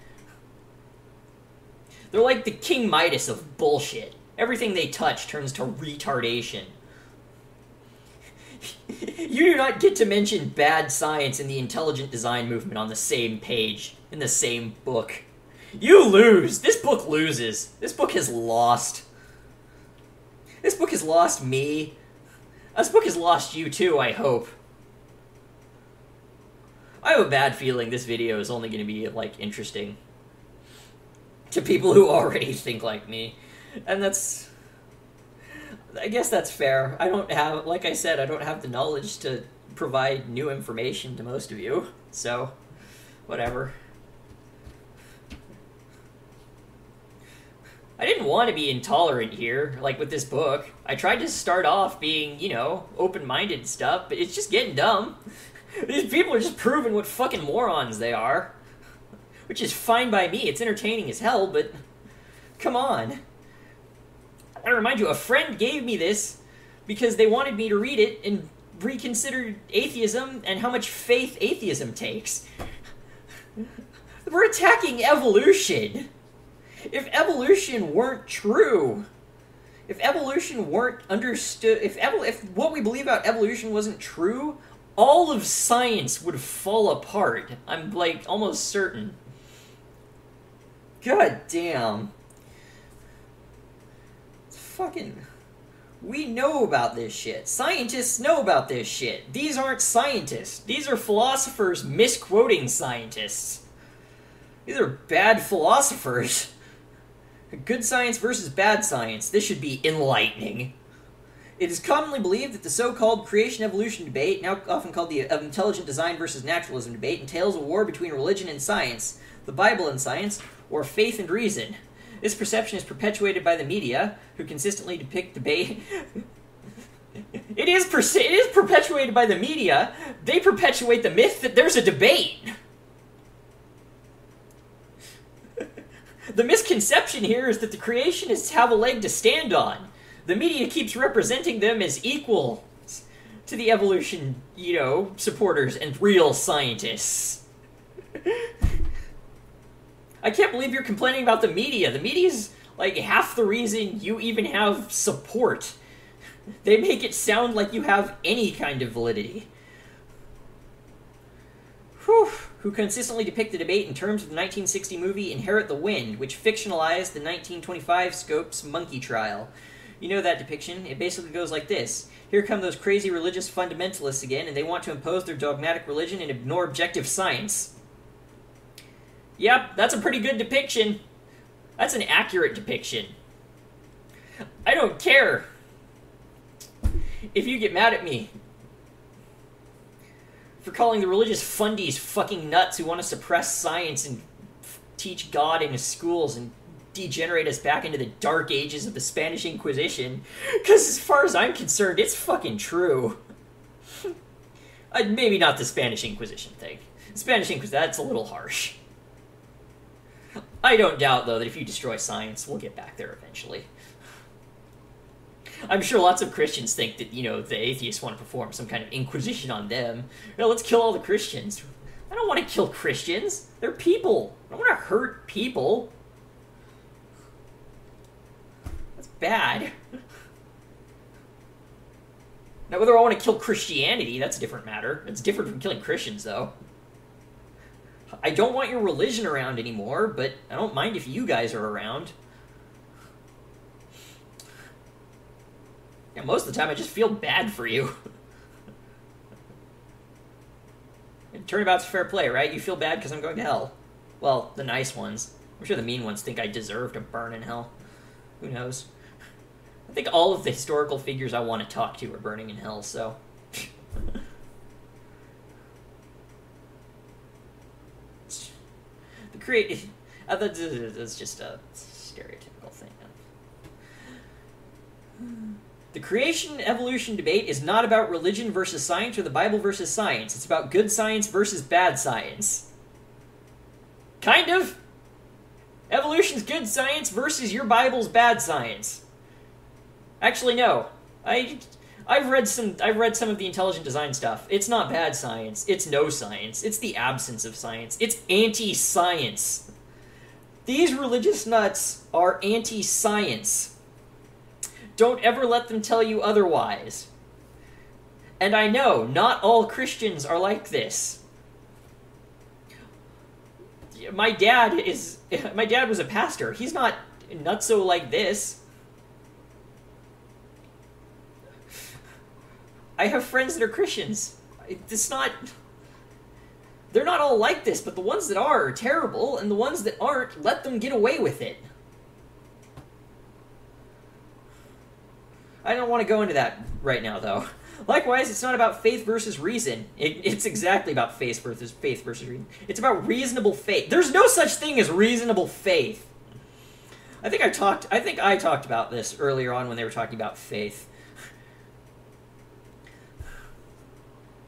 They're like the King Midas of bullshit. Everything they touch turns to retardation. You do not get to mention bad science and the intelligent design movement on the same page, in the same book. You lose! This book loses. This book has lost. This book has lost me. This book has lost you too, I hope. I have a bad feeling this video is only going to be, interesting to people who already think like me. And I guess that's fair. I don't have, like I said, I don't have the knowledge to provide new information to most of you. So, whatever. I didn't want to be intolerant here, with this book. I tried to start off being, open-minded and stuff, but it's just getting dumb. These people are just proving what fucking morons they are. Which is fine by me. It's entertaining as hell, but come on. I want to remind you, a friend gave me this because they wanted me to read it and reconsider atheism and how much faith atheism takes. We're attacking evolution. If evolution weren't true, if evolution weren't understood, if what we believe about evolution wasn't true, all of science would fall apart. I'm, like, almost certain. God damn. It's fucking... We know about this shit. Scientists know about this shit. These aren't scientists. These are philosophers misquoting scientists. These are bad philosophers. Good science versus bad science. This should be enlightening. It is commonly believed that the so-called creation-evolution debate, now often called the intelligent design versus naturalism debate, entails a war between religion and science, the Bible and science, or faith and reason. This perception is perpetuated by the media, who consistently depict debate... It is perpetuated by the media. They perpetuate the myth that there's a debate. The misconception here is that the creationists have a leg to stand on. The media keeps representing them as equal to the evolution, supporters and real scientists. I can't believe you're complaining about the media. The media's, like, half the reason you even have support. They make it sound like you have any kind of validity. Whew. Who consistently depict the debate in terms of the 1960 movie Inherit the Wind, which fictionalized the 1925 Scopes monkey trial. You know that depiction? It basically goes like this. Here come those crazy religious fundamentalists again, and they want to impose their dogmatic religion and ignore objective science. Yep, that's a pretty good depiction. That's an accurate depiction. I don't care if you get mad at me for calling the religious fundies fucking nuts who want to suppress science and teach God in schools and degenerate us back into the dark ages of the Spanish Inquisition. Because as far as I'm concerned, it's fucking true. Maybe not the Spanish Inquisition thing. The Spanish Inquisition, that's a little harsh. I don't doubt, though, that if you destroy science, we'll get back there eventually. I'm sure lots of Christians think that, the atheists want to perform some kind of inquisition on them. Let's kill all the Christians. I don't want to kill Christians. They're people. I don't want to hurt people. That's bad. Now, whether I want to kill Christianity, that's a different matter. It's different from killing Christians, though. I don't want your religion around anymore, but I don't mind if you guys are around. Yeah, most of the time I just feel bad for you. And turnabout's fair play, right? You feel bad because I'm going to hell. Well, the nice ones. I'm sure the mean ones think I deserve to burn in hell. Who knows? I think all of the historical figures I want to talk to are burning in hell, so... That's just a stereotypical thing. The creation-evolution debate is not about religion versus science or the Bible versus science. It's about good science versus bad science. Kind of. Evolution's good science versus your Bible's bad science. Actually, no. I've read some of the intelligent design stuff. It's not bad science. It's no science. It's the absence of science. It's anti-science. These religious nuts are anti-science. Don't ever let them tell you otherwise. And I know, not all Christians are like this. My dad was a pastor. He's not nutso like this. I have friends that are Christians. They're not all like this, but the ones that are terrible, and the ones that aren't, let them get away with it. I don't want to go into that right now, though. Likewise, it's not about faith versus reason. It's exactly about faith versus reason. It's about reasonable faith. There's no such thing as reasonable faith. I think I talked about this earlier on when they were talking about faith.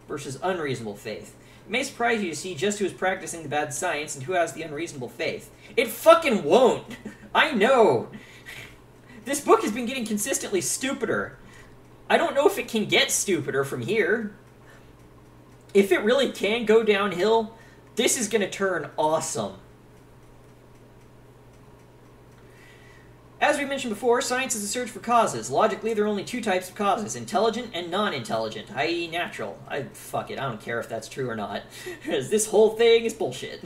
Versus unreasonable faith. It may surprise you to see just who is practicing the bad science and who has the unreasonable faith. It fucking won't! I know! This book has been getting consistently stupider. I don't know if it can get stupider from here. If it really can go downhill, this is going to turn awesome. we mentioned before, science is a search for causes. Logically, there are only two types of causes, intelligent and non-intelligent, i.e. natural. Fuck it, I don't care if that's true or not, because this whole thing is bullshit.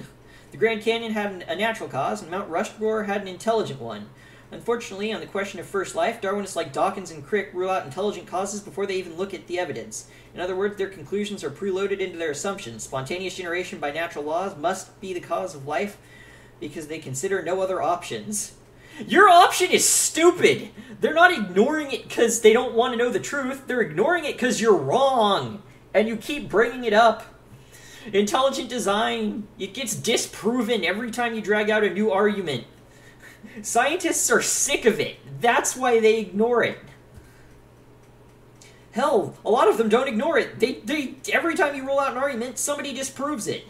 The Grand Canyon had a natural cause, and Mount Rushmore had an intelligent one. Unfortunately, on the question of first life, Darwinists like Dawkins and Crick rule out intelligent causes before they even look at the evidence. In other words, their conclusions are preloaded into their assumptions. Spontaneous generation by natural laws must be the cause of life because they consider no other options. Your option is stupid! They're not ignoring it because they don't want to know the truth. They're ignoring it because you're wrong. And you keep bringing it up. Intelligent design, it gets disproven every time you drag out a new argument. Scientists are sick of it. That's why they ignore it. Hell, a lot of them don't ignore it. They every time you roll out an argument, somebody disproves it.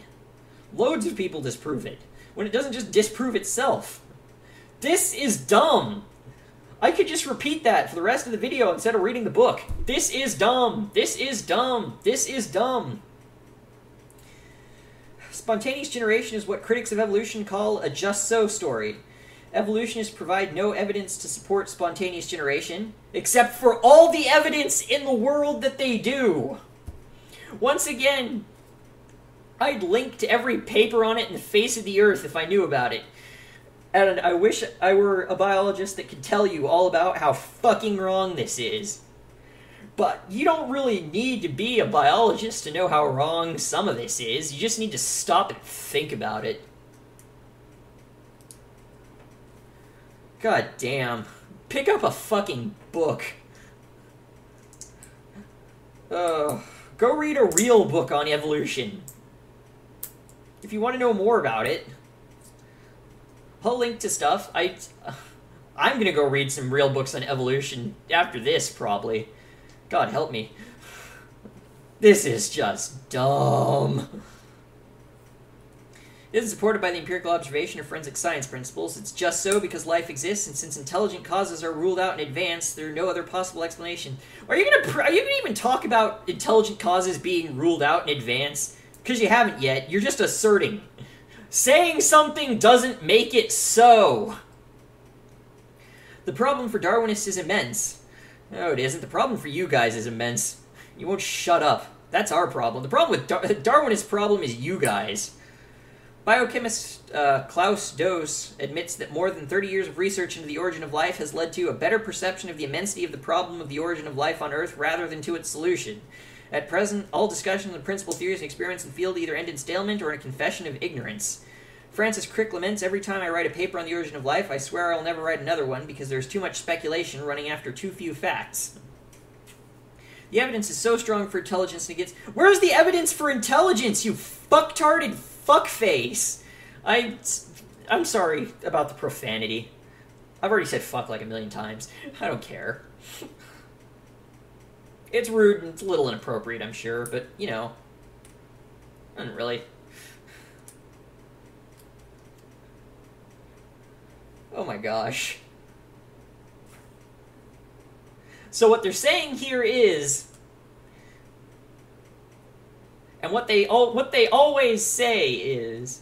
Loads of people disprove it. When it doesn't just disprove itself. This is dumb. I could just repeat that for the rest of the video instead of reading the book. This is dumb. This is dumb. This is dumb. Spontaneous generation is what critics of evolution call a just so story. Evolutionists provide no evidence to support spontaneous generation, except for all the evidence in the world that they do. Once again, I'd link to every paper on it in the face of the earth if I knew about it. And I wish I were a biologist that could tell you all about how fucking wrong this is. But you don't really need to be a biologist to know how wrong some of this is. You just need to stop and think about it. God damn. Pick up a fucking book. Go read a real book on evolution. If you want to know more about it. I'll link to stuff. I'm gonna go read some real books on evolution after this, probably. God help me. This is just dumb. This is supported by the empirical observation of forensic science principles. It's just so because life exists, and since intelligent causes are ruled out in advance, there are no other possible explanation. Are you gonna even talk about intelligent causes being ruled out in advance? Because you haven't yet. You're just asserting. Saying something doesn't make it so. The problem for Darwinists is immense. No, it isn't. The problem for you guys is immense. You won't shut up. That's our problem. The problem with Darwinist problem is you guys. Biochemist Klaus Does admits that more than 30 years of research into the origin of life has led to a better perception of the immensity of the problem of the origin of life on Earth rather than to its solution. At present, all discussions of principal theories and experiments in the field either end in stalemate or in a confession of ignorance. Francis Crick laments, every time I write a paper on the origin of life, I swear I'll never write another one because there's too much speculation running after too few facts. The evidence is so strong for intelligence and it gets... Where's the evidence for intelligence, you fucktarded fuckface? I'm sorry about the profanity. I've already said fuck like a million times. I don't care. It's rude and it's a little inappropriate, I'm sure, but, you know, not really. Oh my gosh. So what they're saying here is, and what they always say is,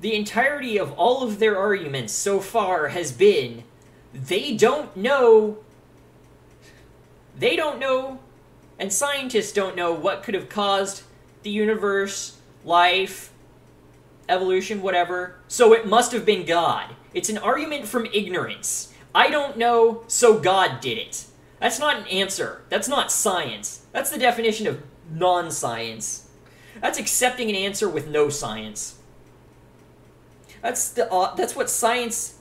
the entirety of all of their arguments so far has been, they don't know, and scientists don't know what could have caused the universe, life, evolution, whatever, so it must have been God. It's an argument from ignorance. I don't know, so God did it. That's not an answer. That's not science. That's the definition of non-science. That's accepting an answer with no science. That's what science...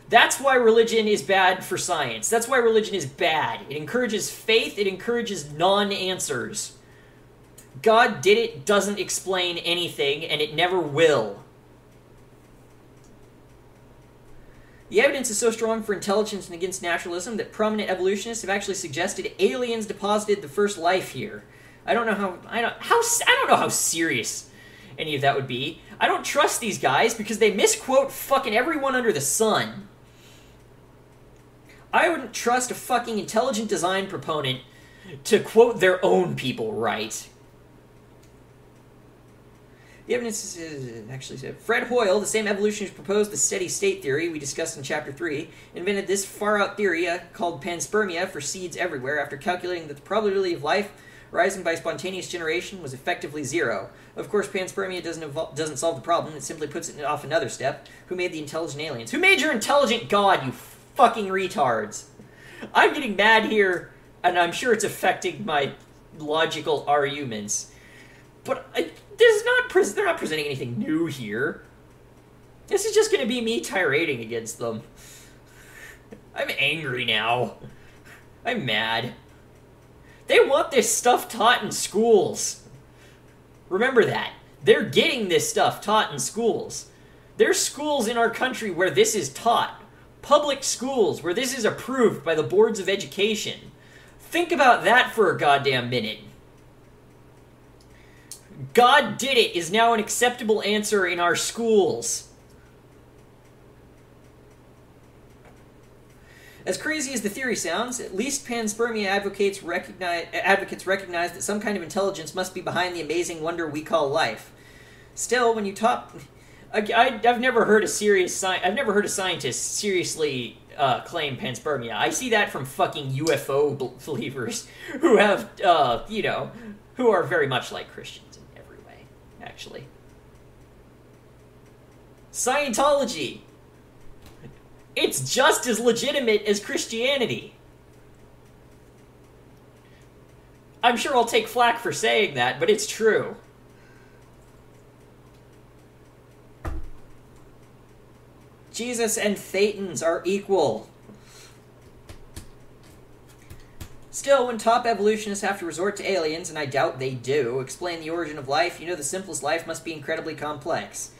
That's why religion is bad for science. That's why religion is bad. It encourages faith, it encourages non-answers. God did it doesn't explain anything, and it never will. The evidence is so strong for intelligence and against naturalism that prominent evolutionists have actually suggested aliens deposited the first life here. I don't know how serious any of that would be. I don't trust these guys because they misquote fucking everyone under the sun. I wouldn't trust a fucking intelligent design proponent to quote their own people right. The evidence is actually said Fred Hoyle, the same evolutionist who proposed the steady state theory we discussed in Chapter 3, invented this far-out theory called panspermia for seeds everywhere after calculating that the probability of life rising by spontaneous generation was effectively zero. Of course, panspermia doesn't solve the problem, it simply puts it off another step. Who made the intelligent aliens? Who made your intelligent god, you fucking retards? I'm getting mad here, and I'm sure it's affecting my logical arguments. But they're not presenting anything new here. This is just going to be me tirading against them. I'm angry now. I'm mad. They want this stuff taught in schools. Remember that. They're getting this stuff taught in schools. There's schools in our country where this is taught. Public schools where this is approved by the boards of education. Think about that for a goddamn minute. God did it is now an acceptable answer in our schools. As crazy as the theory sounds, at least panspermia advocates recognize that some kind of intelligence must be behind the amazing wonder we call life. Still, when you I've never heard a scientist seriously claim panspermia. I see that from fucking UFO believers who have, who are very much like Christians in every way, actually. Scientology. It's just as legitimate as Christianity. I'm sure I'll take flack for saying that, but it's true. Jesus and Thetans are equal. Still, when top evolutionists have to resort to aliens, and I doubt they do, explain the origin of life, you know the simplest life must be incredibly complex.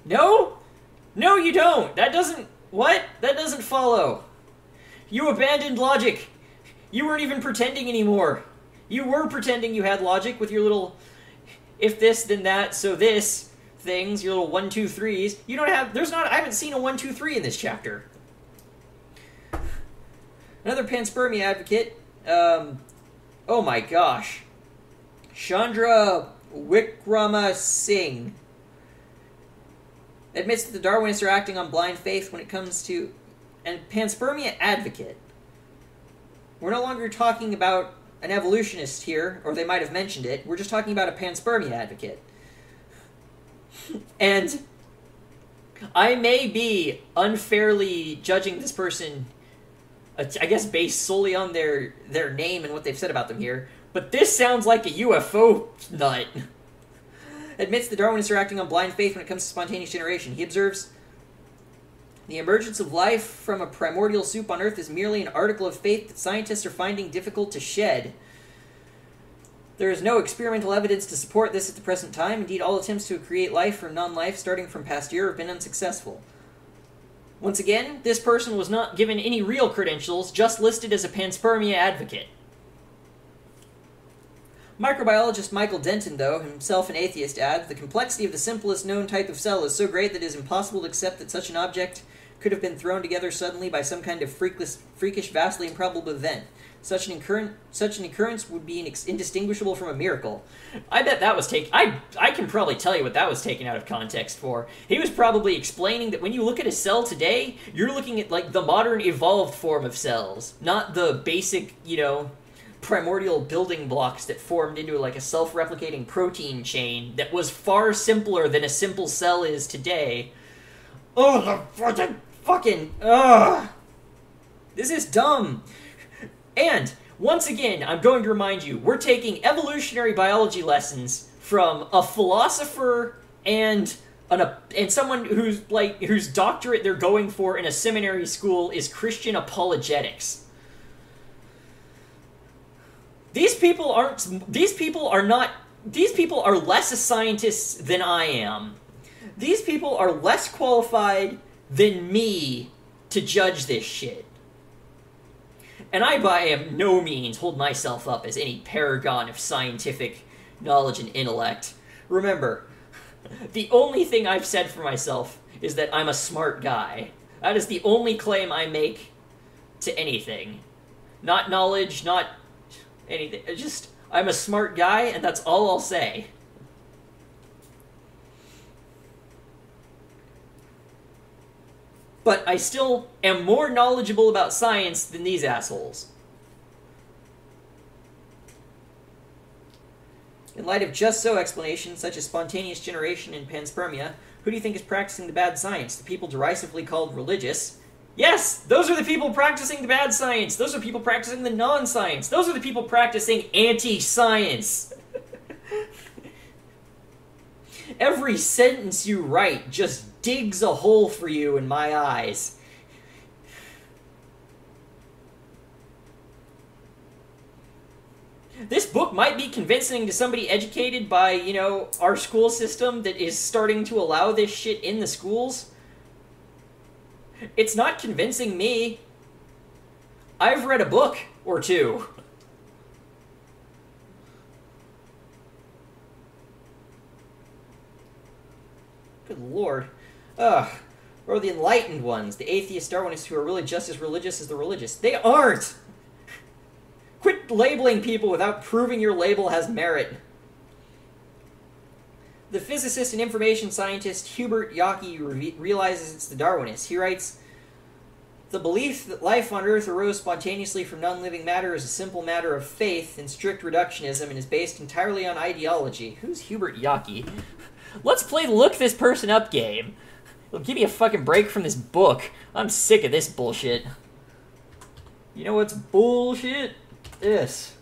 No? No, you don't. That doesn't... What? That doesn't follow. You abandoned logic. You weren't even pretending anymore. You were pretending you had logic with your little if this, then that, so this things, your little 1, 2, 3s. You don't have, I haven't seen a 1, 2, 3 in this chapter. Another panspermia advocate, oh my gosh. Chandra Wickrama Singh admits that the Darwinists are acting on blind faith when it comes to... And panspermia advocate. We're no longer talking about an evolutionist here, or they might have mentioned it. We're just talking about a panspermia advocate. And I may be unfairly judging this person, I guess based solely on their name and what they've said about them here, but this sounds like a UFO nut. Admits the Darwinists are acting on blind faith when it comes to spontaneous generation. He observes, the emergence of life from a primordial soup on Earth is merely an article of faith that scientists are finding difficult to shed. There is no experimental evidence to support this at the present time. Indeed, all attempts to create life from non-life starting from Pasteur have been unsuccessful. Once again, this person was not given any real credentials, just listed as a panspermia advocate. Microbiologist Michael Denton, though, himself an atheist, adds, the complexity of the simplest known type of cell is so great that it is impossible to accept that such an object could have been thrown together suddenly by some kind of freakish, vastly improbable event. Such an occurrence would be indistinguishable from a miracle. I bet that was taken... I can probably tell you what that was taken out of context for. He was probably explaining that when you look at a cell today, you're looking at, like, the modern evolved form of cells, not the basic, primordial building blocks that formed into like a self-replicating protein chain that was far simpler than a simple cell is today. Oh, the fucking... Ugh! This is dumb. And, once again, I'm going to remind you, we're taking evolutionary biology lessons from a philosopher and someone whose doctorate they're going for in a seminary school is Christian apologetics. These people are less scientists than I am. These people are less qualified than me to judge this shit. And I by no means hold myself up as any paragon of scientific knowledge and intellect. Remember, the only thing I've said for myself is that I'm a smart guy. That is the only claim I make to anything. Not knowledge, not anything. I'm a smart guy, and that's all I'll say. but I still am more knowledgeable about science than these assholes. In light of just so explanations, such as spontaneous generation and panspermia, who do you think is practicing the bad science? The people derisively called religious? Yes! Those are the people practicing the bad science! Those are people practicing the non-science! Those are the people practicing anti-science! Every sentence you write just digs a hole for you in my eyes. This book might be convincing to somebody educated by, you know, our school system that is starting to allow this shit in the schools. It's not convincing me. I've read a book or two. Good lord. Ugh. Or the enlightened ones, the atheist Darwinists who are really just as religious as the religious. They aren't! Quit labeling people without proving your label has merit. The physicist and information scientist Hubert Yockey realizes it's the Darwinists. He writes, "The belief that life on Earth arose spontaneously from non-living matter is a simple matter of faith and strict reductionism and is based entirely on ideology." Who's Hubert Yockey? Let's play the look this person up game. It'll give me a fucking break from this book. I'm sick of this bullshit. You know what's bullshit? This.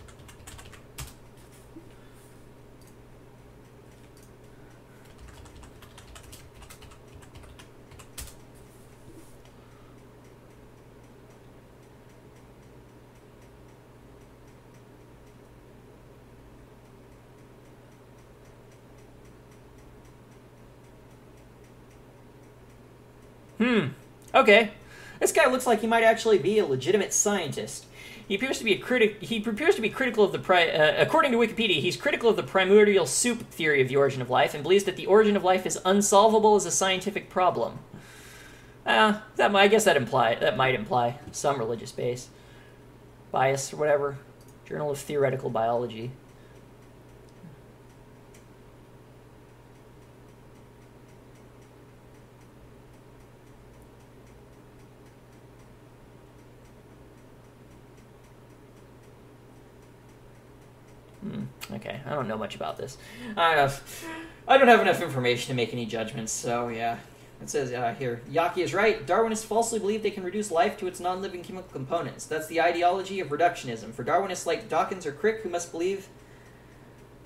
Okay. This guy looks like he might actually be a legitimate scientist. He appears to be critical of the according to Wikipedia, he's critical of the primordial soup theory of the origin of life and believes that the origin of life is unsolvable as a scientific problem. I guess that might imply some religious bias or whatever. Journal of Theoretical Biology. Okay, I don't know much about this. I don't have enough information to make any judgments, so yeah. It says here, Yockey is right. Darwinists falsely believe they can reduce life to its non-living chemical components. That's the ideology of reductionism. For Darwinists like Dawkins or Crick, who must believe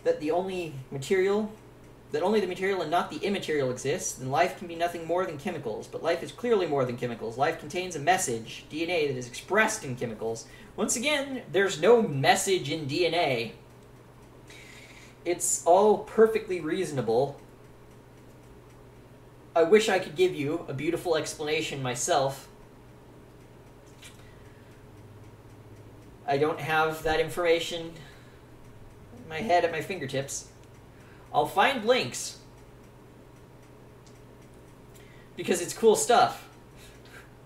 that only the material and not the immaterial exists, then life can be nothing more than chemicals. But life is clearly more than chemicals. Life contains a message, DNA, that is expressed in chemicals. Once again, there's no message in DNA. It's all perfectly reasonable. I wish I could give you a beautiful explanation myself. I don't have that information in my head at my fingertips. I'll find links. Because it's cool stuff.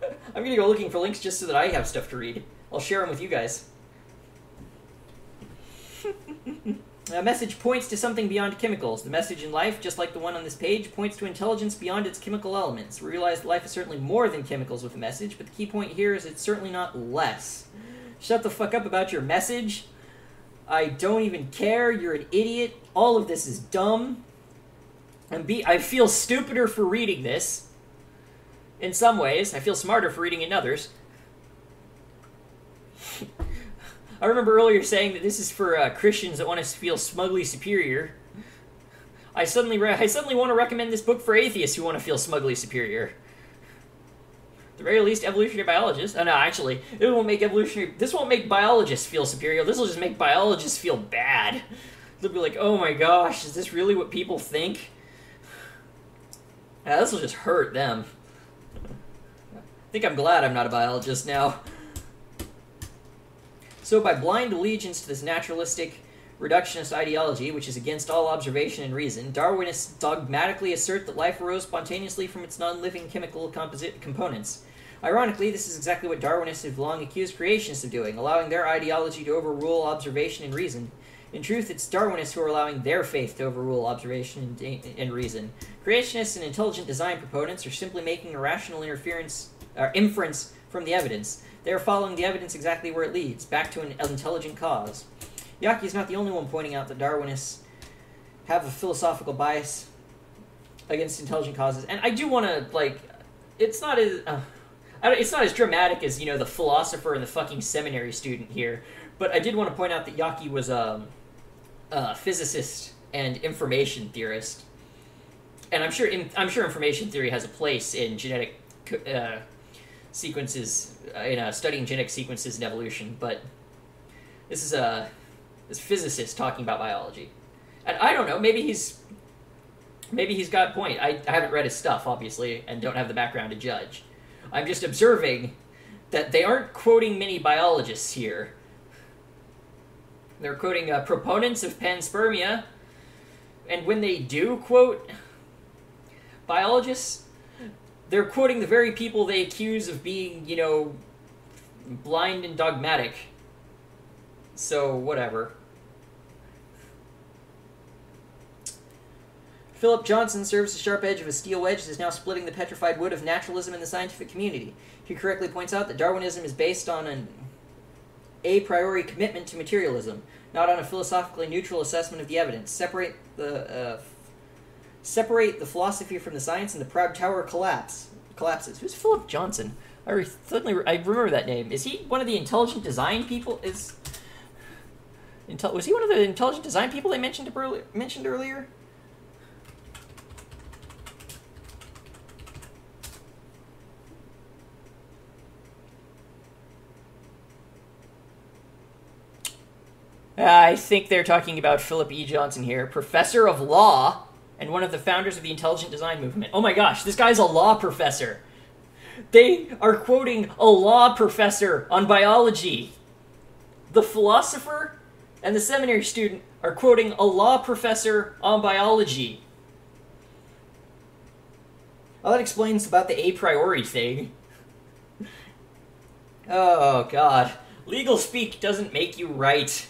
I'm gonna go looking for links just so that I have stuff to read. I'll share them with you guys. A message points to something beyond chemicals. The message in life, just like the one on this page, points to intelligence beyond its chemical elements. We realize that life is certainly more than chemicals with a message, but the key point here is it's certainly not less. Shut the fuck up about your message. I don't even care. You're an idiot. All of this is dumb. I feel stupider for reading this. In some ways. I feel smarter for reading in others. I remember earlier saying that this is for Christians that want to feel smugly superior. I suddenly want to recommend this book for atheists who want to feel smugly superior. At the very least, evolutionary biologists... Oh, no, actually, this won't make biologists feel superior. This will just make biologists feel bad. They'll be like, oh my gosh, is this really what people think? This will just hurt them. I think I'm glad I'm not a biologist now. So by blind allegiance to this naturalistic, reductionist ideology, which is against all observation and reason, Darwinists dogmatically assert that life arose spontaneously from its non-living chemical components. Ironically, this is exactly what Darwinists have long accused creationists of doing, allowing their ideology to overrule observation and reason. In truth, it's Darwinists who are allowing their faith to overrule observation and reason. Creationists and intelligent design proponents are simply making a rational inference inference from the evidence. They are following the evidence exactly where it leads, back to an intelligent cause. Yaki is not the only one pointing out that Darwinists have a philosophical bias against intelligent causes, and I do want to, like, it's not as dramatic as, you know, the philosopher and the fucking seminary student here, but I did want to point out that Yaki was a physicist and information theorist, and I'm sure information theory has a place in genetic sequences, studying genetic sequences and evolution, but this is this physicist talking about biology. And I don't know, maybe he's got a point. I haven't read his stuff, obviously, and don't have the background to judge. I'm just observing that they aren't quoting many biologists here. They're quoting proponents of panspermia, and when they do quote biologists, they're quoting the very people they accuse of being, you know, blind and dogmatic. So, whatever. Philip Johnson serves the sharp edge of a steel wedge that is now splitting the petrified wood of naturalism in the scientific community. He correctly points out that Darwinism is based on an a priori commitment to materialism, not on a philosophically neutral assessment of the evidence. Separate the philosophy from the science, and the proud tower collapses. Who's Philip Johnson? I remember that name. Is he one of the intelligent design people? Was he one of the intelligent design people they mentioned earlier? I think they're talking about Philip E. Johnson here, professor of law and one of the founders of the intelligent design movement. Oh my gosh, this guy's a law professor. They are quoting a law professor on biology. The philosopher and the seminary student are quoting a law professor on biology. Well, that explains about the a priori thing. Oh god. Legal speak doesn't make you right.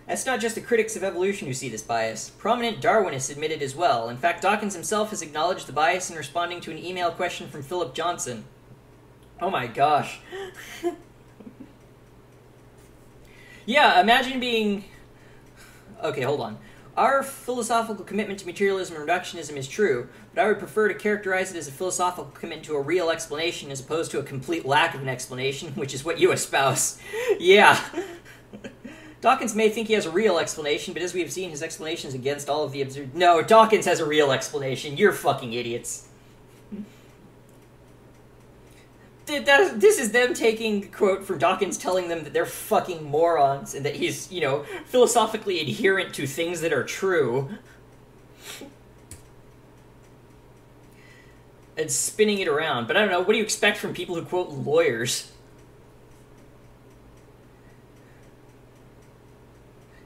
It's not just the critics of evolution who see this bias. Prominent Darwinists admit it as well. In fact, Dawkins himself has acknowledged the bias in responding to an email question from Philip Johnson. Oh my gosh. Yeah, imagine being... Okay, hold on. Our philosophical commitment to materialism and reductionism is true, but I would prefer to characterize it as a philosophical commitment to a real explanation as opposed to a complete lack of an explanation, which is what you espouse. Yeah. Dawkins may think he has a real explanation, but as we have seen, his explanation is against all of the absurd... No, Dawkins has a real explanation. You're fucking idiots. This is them taking the quote from Dawkins telling them that they're fucking morons and that he's, you know, philosophically adherent to things that are true. And spinning it around. But I don't know, what do you expect from people who quote lawyers?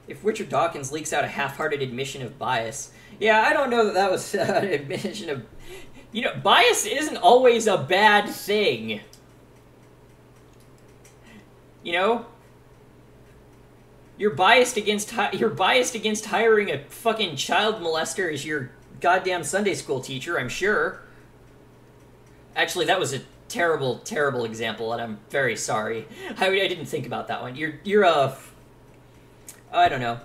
If Richard Dawkins leaks out a half-hearted admission of bias... Yeah, I don't know that was an admission of... You know, bias isn't always a bad thing. You know? You're biased against hiring a fucking child molester as your goddamn Sunday school teacher, I'm sure. Actually, that was a terrible, terrible example, and I'm very sorry. I didn't think about that one. You're I don't know.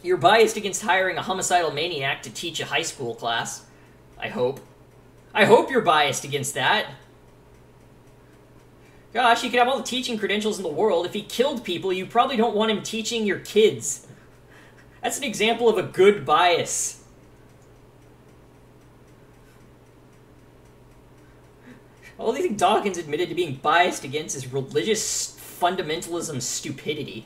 You're biased against hiring a homicidal maniac to teach a high school class. I hope. I hope you're biased against that. Gosh, he could have all the teaching credentials in the world. If he killed people, you probably don't want him teaching your kids. That's an example of a good bias. The only thing Dawkins admitted to being biased against is religious fundamentalism stupidity.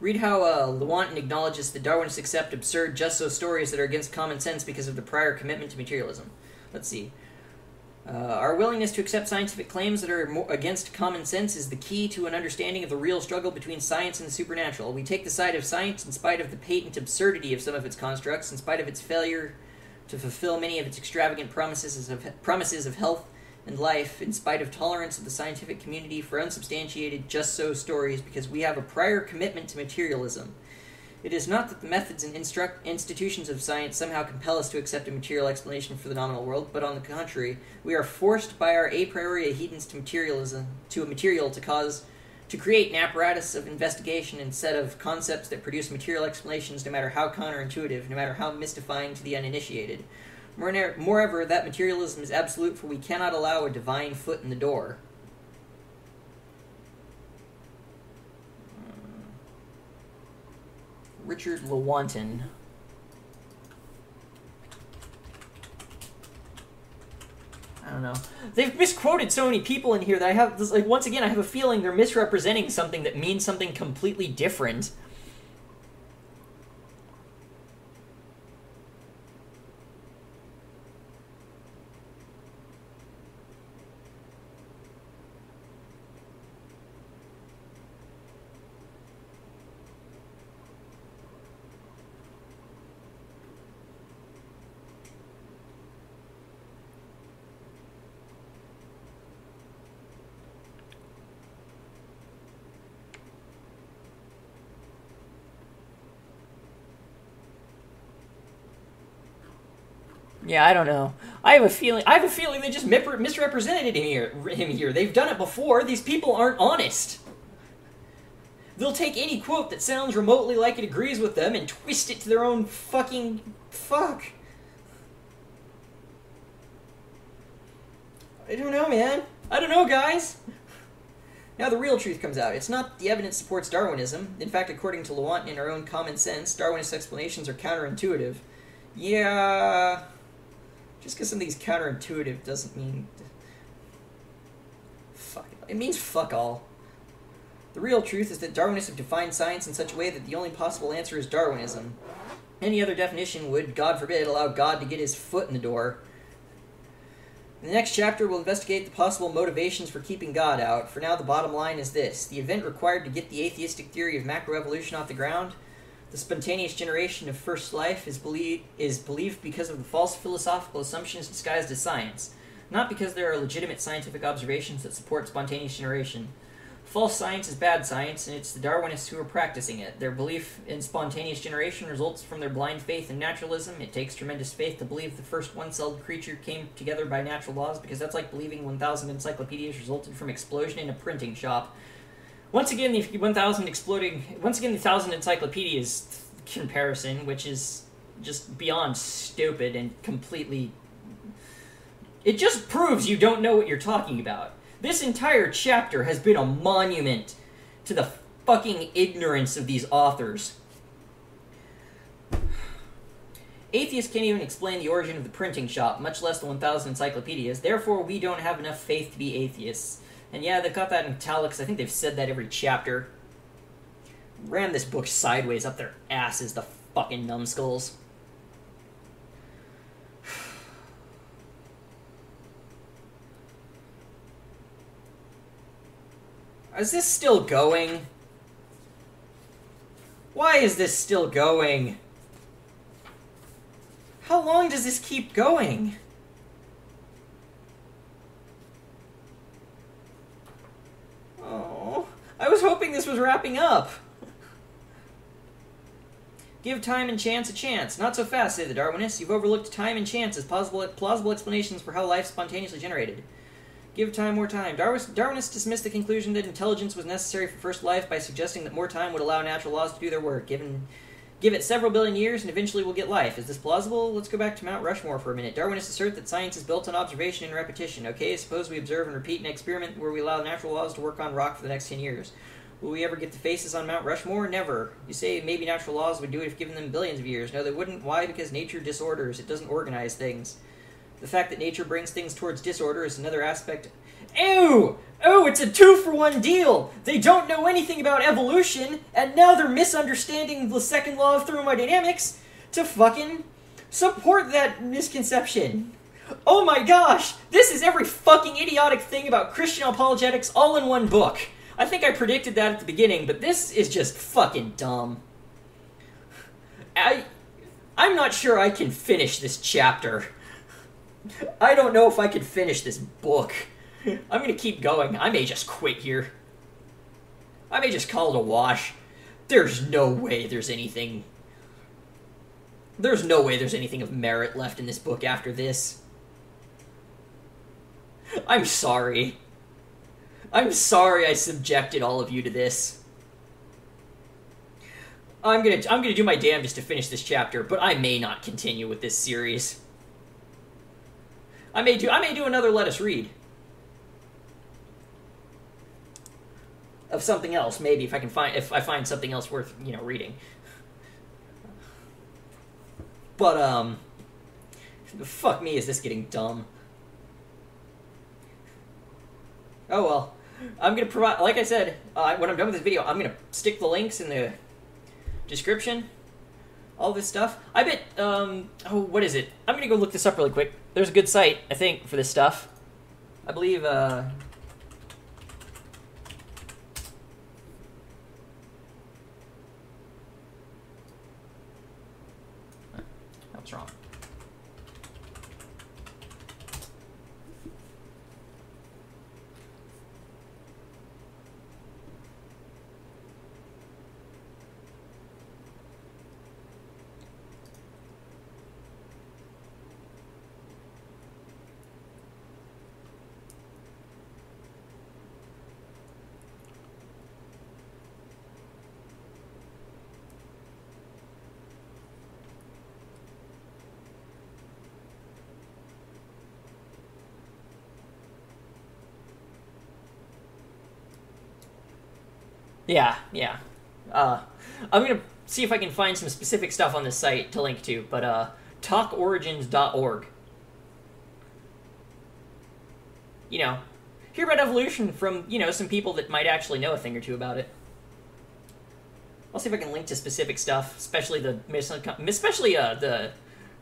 Read how Lewontin acknowledges that Darwinists accept absurd just-so stories that are against common sense because of the prior commitment to materialism. Let's see. Our willingness to accept scientific claims that are against common sense is the key to an understanding of the real struggle between science and the supernatural. We take the side of science in spite of the patent absurdity of some of its constructs, in spite of its failure to fulfill many of its extravagant promises of health and life, in spite of tolerance of the scientific community for unsubstantiated just-so stories, because we have a prior commitment to materialism. It is not that the methods and institutions of science somehow compel us to accept a material explanation for the nominal world, but on the contrary, we are forced by our a priori adherence to a material to create an apparatus of investigation and set of concepts that produce material explanations no matter how counterintuitive, no matter how mystifying to the uninitiated. Moreover, that materialism is absolute, for we cannot allow a divine foot in the door. Richard Lewontin. I don't know. They've misquoted so many people in here that I have, like, once again, I have a feeling they're misrepresenting something that means something completely different. Yeah, I don't know. I have a feeling they just misrepresented him here. They've done it before. These people aren't honest. They'll take any quote that sounds remotely like it agrees with them and twist it to their own fucking fuck. I don't know, man. I don't know, guys. Now the real truth comes out. It's not that the evidence supports Darwinism. In fact, according to Lewontin and our own common sense, Darwinist explanations are counterintuitive. Yeah... Just because something's counterintuitive doesn't mean... Fuck. It means fuck all. The real truth is that Darwinists have defined science in such a way that the only possible answer is Darwinism. Any other definition would, God forbid, allow God to get his foot in the door. In the next chapter, we'll investigate the possible motivations for keeping God out. For now, the bottom line is this. The event required to get the atheistic theory of macroevolution off the ground, the spontaneous generation of first life, is believed because of the false philosophical assumptions disguised as science, not because there are legitimate scientific observations that support spontaneous generation. False science is bad science, and it's the Darwinists who are practicing it. Their belief in spontaneous generation results from their blind faith in naturalism. It takes tremendous faith to believe the first one-celled creature came together by natural laws, because that's like believing 1,000 encyclopedias resulted from explosion in a printing shop. Once again, the 1,000 encyclopedias comparison, which is just beyond stupid and completely... It just proves you don't know what you're talking about. This entire chapter has been a monument to the fucking ignorance of these authors. Atheists can't even explain the origin of the printing shop, much less the 1,000 encyclopedias. Therefore, we don't have enough faith to be atheists. And yeah, they've got that in italics. I think they've said that every chapter. Ram this book sideways up their asses, the fucking numbskulls. Is this still going? Why is this still going? How long does this keep going? Oh, I was hoping this was wrapping up. Give time and chance a chance. Not so fast, say the Darwinists. You've overlooked time and chance as plausible explanations for how life spontaneously generated. Give time more time. Darwinists dismissed the conclusion that intelligence was necessary for first life by suggesting that more time would allow natural laws to do their work. Give it several billion years and eventually we'll get life. Is this plausible? Let's go back to Mount Rushmore for a minute. Darwinists assert that science is built on observation and repetition. Okay, suppose we observe and repeat an experiment where we allow natural laws to work on rock for the next 10 years. Will we ever get the faces on Mount Rushmore? Never. You say maybe natural laws would do it if given them billions of years. No, they wouldn't. Why? Because nature disorders. It doesn't organize things. The fact that nature brings things towards disorder is another aspect. Ew! Oh, it's a 2-for-1 deal! They don't know anything about evolution, and now they're misunderstanding the second law of thermodynamics to fucking support that misconception. Oh my gosh! This is every fucking idiotic thing about Christian apologetics all in one book. I think I predicted that at the beginning, but this is just fucking dumb. I'm not sure I can finish this chapter. I don't know if I can finish this book. I'm gonna keep going. I may just quit here. I may just call it a wash. There's no way there's anything... There's no way there's anything of merit left in this book after this. I'm sorry. I'm sorry I subjected all of you to this. I'm gonna do my damnedest to finish this chapter, but I may not continue with this series. I may do another Let Us Read. Of something else, maybe, if I find something else worth, reading. But, fuck me, is this getting dumb. Oh well. I'm gonna provide, like I said, when I'm done with this video, I'm gonna stick the links in the description. All this stuff. I bet, what is it? I'm gonna go look this up really quick. There's a good site, I think, for this stuff. I believe, What's wrong? Yeah. I'm gonna see if I can find some specific stuff on this site to link to, but, talkorigins.org. Hear about evolution from, some people that might actually know a thing or two about it. I'll see if I can link to specific stuff, especially the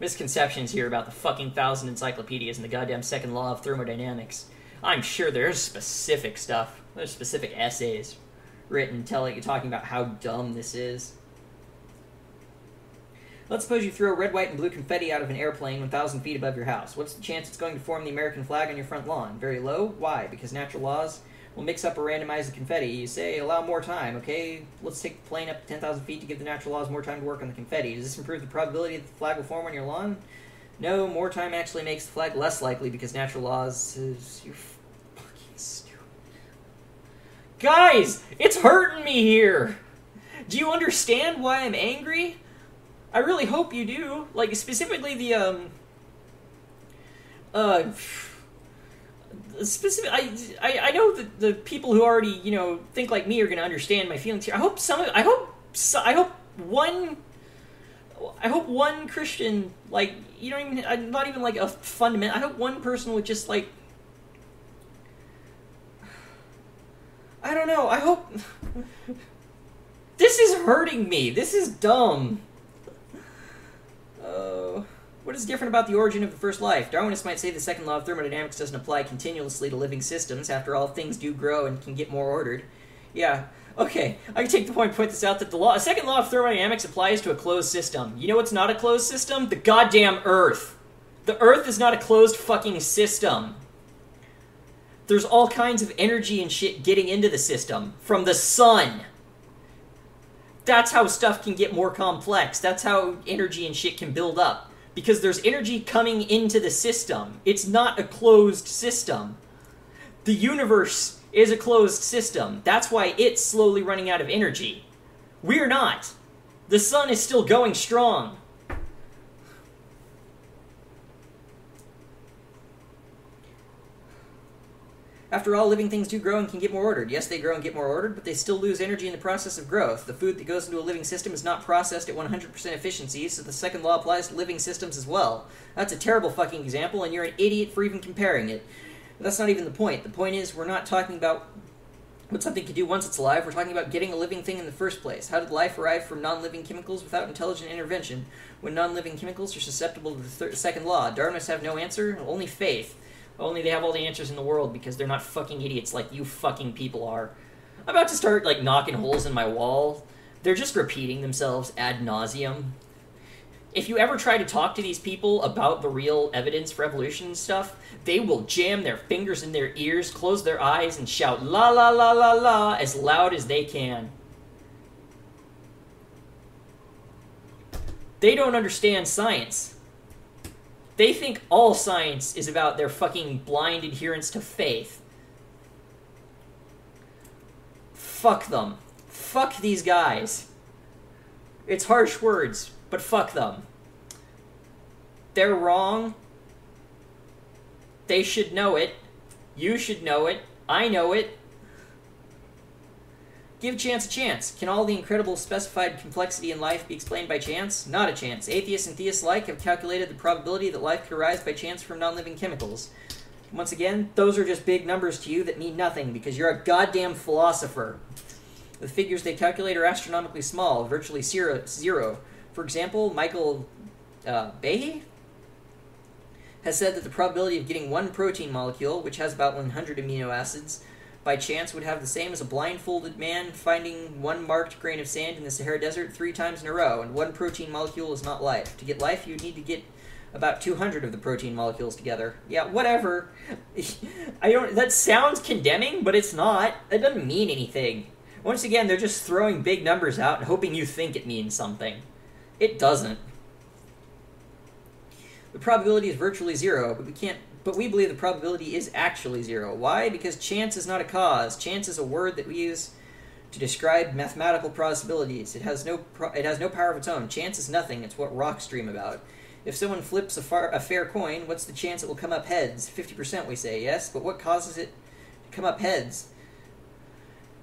misconceptions here about the fucking 1,000 encyclopedias and the goddamn second law of thermodynamics. I'm sure there's specific stuff. There's specific essays written talking about how dumb this is. Let's suppose you throw red, white, and blue confetti out of an airplane 1,000 feet above your house. What's the chance it's going to form the American flag on your front lawn? Very low? Why? Because natural laws will mix up or randomize the confetti. You say, allow more time. Okay, let's take the plane up to 10,000 feet to give the natural laws more time to work on the confetti. Does this improve the probability that the flag will form on your lawn? No, more time actually makes the flag less likely because natural laws is... You're fucking stupid. Guys, it's hurting me here. Do you understand why I'm angry? I really hope you do. Like, specifically the, I know that the people who already, think like me are going to understand my feelings here. I hope one Christian, like, not even like a fundamental, I hope one person would just, like, I don't know, I hope, this is hurting me, this is dumb. What is different about the origin of the first life? Darwinists might say the second law of thermodynamics doesn't apply continuously to living systems. After all, things do grow and can get more ordered. Yeah, okay, I can take the point this out that the second law of thermodynamics applies to a closed system. You know what's not a closed system? The goddamn Earth. The Earth is not a closed fucking system. There's all kinds of energy and shit getting into the system from the sun. That's how stuff can get more complex. That's how energy and shit can build up. Because there's energy coming into the system. It's not a closed system. The universe is a closed system. That's why it's slowly running out of energy. We're not. The sun is still going strong. After all, living things do grow and can get more ordered. Yes, they grow and get more ordered, but they still lose energy in the process of growth. The food that goes into a living system is not processed at 100% efficiency, so the second law applies to living systems as well. That's a terrible fucking example, and you're an idiot for even comparing it. But that's not even the point. The point is, we're not talking about what something can do once it's alive. We're talking about getting a living thing in the first place. How did life arrive from non-living chemicals without intelligent intervention? When non-living chemicals are susceptible to the second law, Darwinists have no answer, only faith. Only they have all the answers in the world because they're not fucking idiots like you fucking people are. I'm about to start, like, knocking holes in my wall. They're just repeating themselves ad nauseum. If you ever try to talk to these people about the real evidence for evolution and stuff, they will jam their fingers in their ears, close their eyes, and shout la la la la la as loud as they can. They don't understand science. They think all science is about their fucking blind adherence to faith. Fuck them. Fuck these guys. It's harsh words, but fuck them. They're wrong. They should know it. You should know it. I know it. Give chance a chance. Can all the incredible specified complexity in life be explained by chance? Not a chance. Atheists and theists alike have calculated the probability that life could arise by chance from non-living chemicals. Once again, those are just big numbers to you that mean nothing because you're a goddamn philosopher. The figures they calculate are astronomically small, virtually zero. For example, Michael Behe has said that the probability of getting one protein molecule, which has about 100 amino acids, by chance would have the same as a blindfolded man finding one marked grain of sand in the Sahara Desert 3 times in a row, and one protein molecule is not life. To get life, you would need to get about 200 of the protein molecules together. Yeah, whatever. That sounds condemning, but it's not. That doesn't mean anything. Once again, they're just throwing big numbers out and hoping you think it means something. It doesn't. The probability is virtually zero, but we believe the probability is actually zero. Why? Because chance is not a cause. Chance is a word that we use to describe mathematical possibilities. It has no power of its own. Chance is nothing. It's what rocks dream about. If someone flips a fair coin, what's the chance it will come up heads? 50%, we say, yes, but what causes it to come up heads?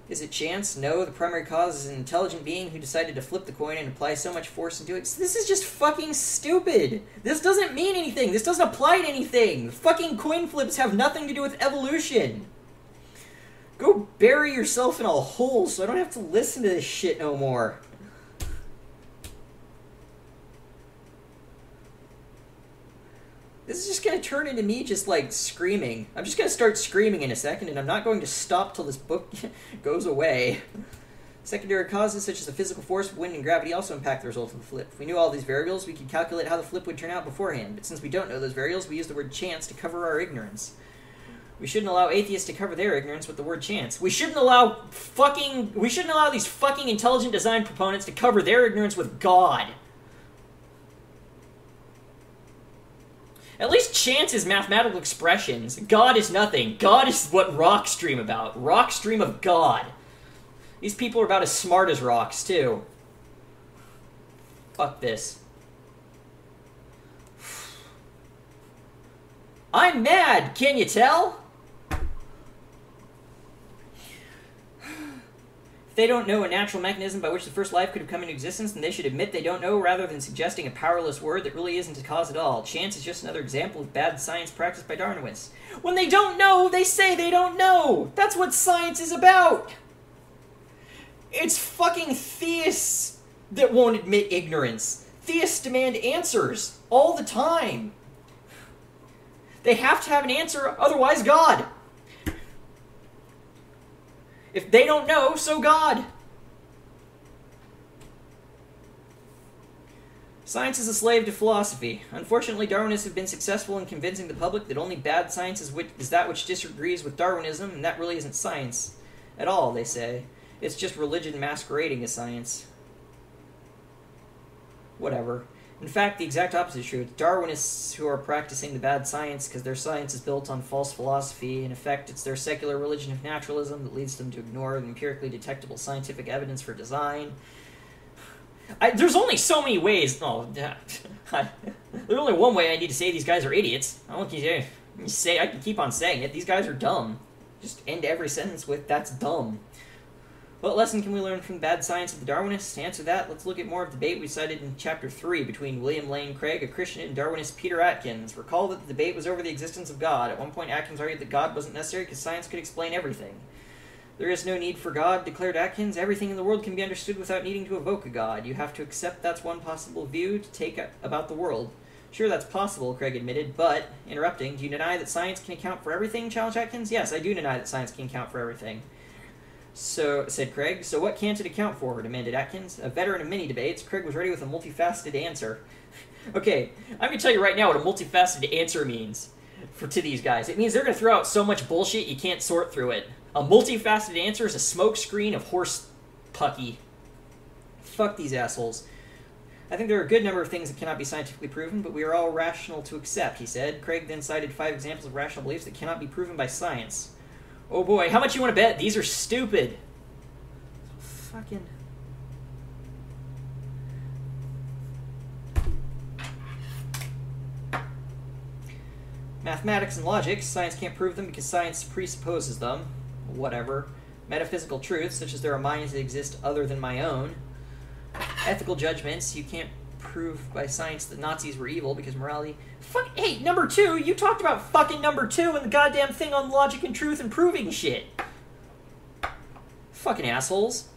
Is it chance? No, the primary cause is an intelligent being who decided to flip the coin and apply so much force into it. So this is just fucking stupid. This doesn't mean anything. This doesn't apply to anything. Fucking coin flips have nothing to do with evolution. Go bury yourself in a hole so I don't have to listen to this shit no more. This is just going to turn into me just, like, screaming. I'm just going to start screaming in a second, and I'm not going to stop till this book goes away. Secondary causes, such as the physical force, wind, and gravity, also impact the result of the flip. If we knew all these variables, we could calculate how the flip would turn out beforehand. But since we don't know those variables, we use the word chance to cover our ignorance. We shouldn't allow atheists to cover their ignorance with the word chance. We shouldn't allow these fucking intelligent design proponents to cover their ignorance with God. At least chance is mathematical expressions. God is nothing. God is what rocks dream about. Rocks dream of God. These people are about as smart as rocks, too. Fuck this. I'm mad, can you tell? If they don't know a natural mechanism by which the first life could have come into existence, then they should admit they don't know rather than suggesting a powerless word that really isn't a cause at all. Chance is just another example of bad science practiced by Darwinists. When they don't know, they say they don't know! That's what science is about! It's fucking theists that won't admit ignorance. Theists demand answers all the time. They have to have an answer, otherwise God. If they don't know, so God. Science is a slave to philosophy. Unfortunately, Darwinists have been successful in convincing the public that only bad science is that which disagrees with Darwinism, and that really isn't science at all, they say. It's just religion masquerading as science. Whatever. In fact, the exact opposite is true. It's Darwinists who are practicing the bad science because their science is built on false philosophy. In effect, it's their secular religion of naturalism that leads them to ignore the empirically detectable scientific evidence for design. There's only so many ways. Oh, there's only one way I need to say these guys are idiots. I can keep on saying it. These guys are dumb. Just end every sentence with, that's dumb. What lesson can we learn from the bad science of the Darwinists? To answer that, let's look at more of the debate we cited in Chapter 3 between William Lane Craig, a Christian, and Darwinist Peter Atkins. Recall that the debate was over the existence of God. At one point, Atkins argued that God wasn't necessary because science could explain everything. There is no need for God, declared Atkins. Everything in the world can be understood without needing to evoke a God. You have to accept that's one possible view to take about the world. Sure, that's possible, Craig admitted, but, interrupting, do you deny that science can account for everything, challenged Atkins? Yes, I do deny that science can account for everything. So, said Craig, so what can't it account for? Demanded Atkins. A veteran of many debates, Craig was ready with a multifaceted answer. Okay, I'm going to tell you right now what a multifaceted answer means to these guys. It means they're going to throw out so much bullshit you can't sort through it. A multifaceted answer is a smokescreen of horse pucky. Fuck these assholes. I think there are a good number of things that cannot be scientifically proven, but we are all rational to accept, he said. Craig then cited 5 examples of rational beliefs that cannot be proven by science. Oh boy, how much you want to bet? These are stupid. Fucking... Mathematics and logic. Science can't prove them because science presupposes them. Whatever. Metaphysical truths, such as there are minds that exist other than my own. Ethical judgments. You can't prove by science that Nazis were evil because morality... Fuck, hey, number 2! You talked about fucking number 2 and the goddamn thing on logic and truth and proving shit. Fucking assholes.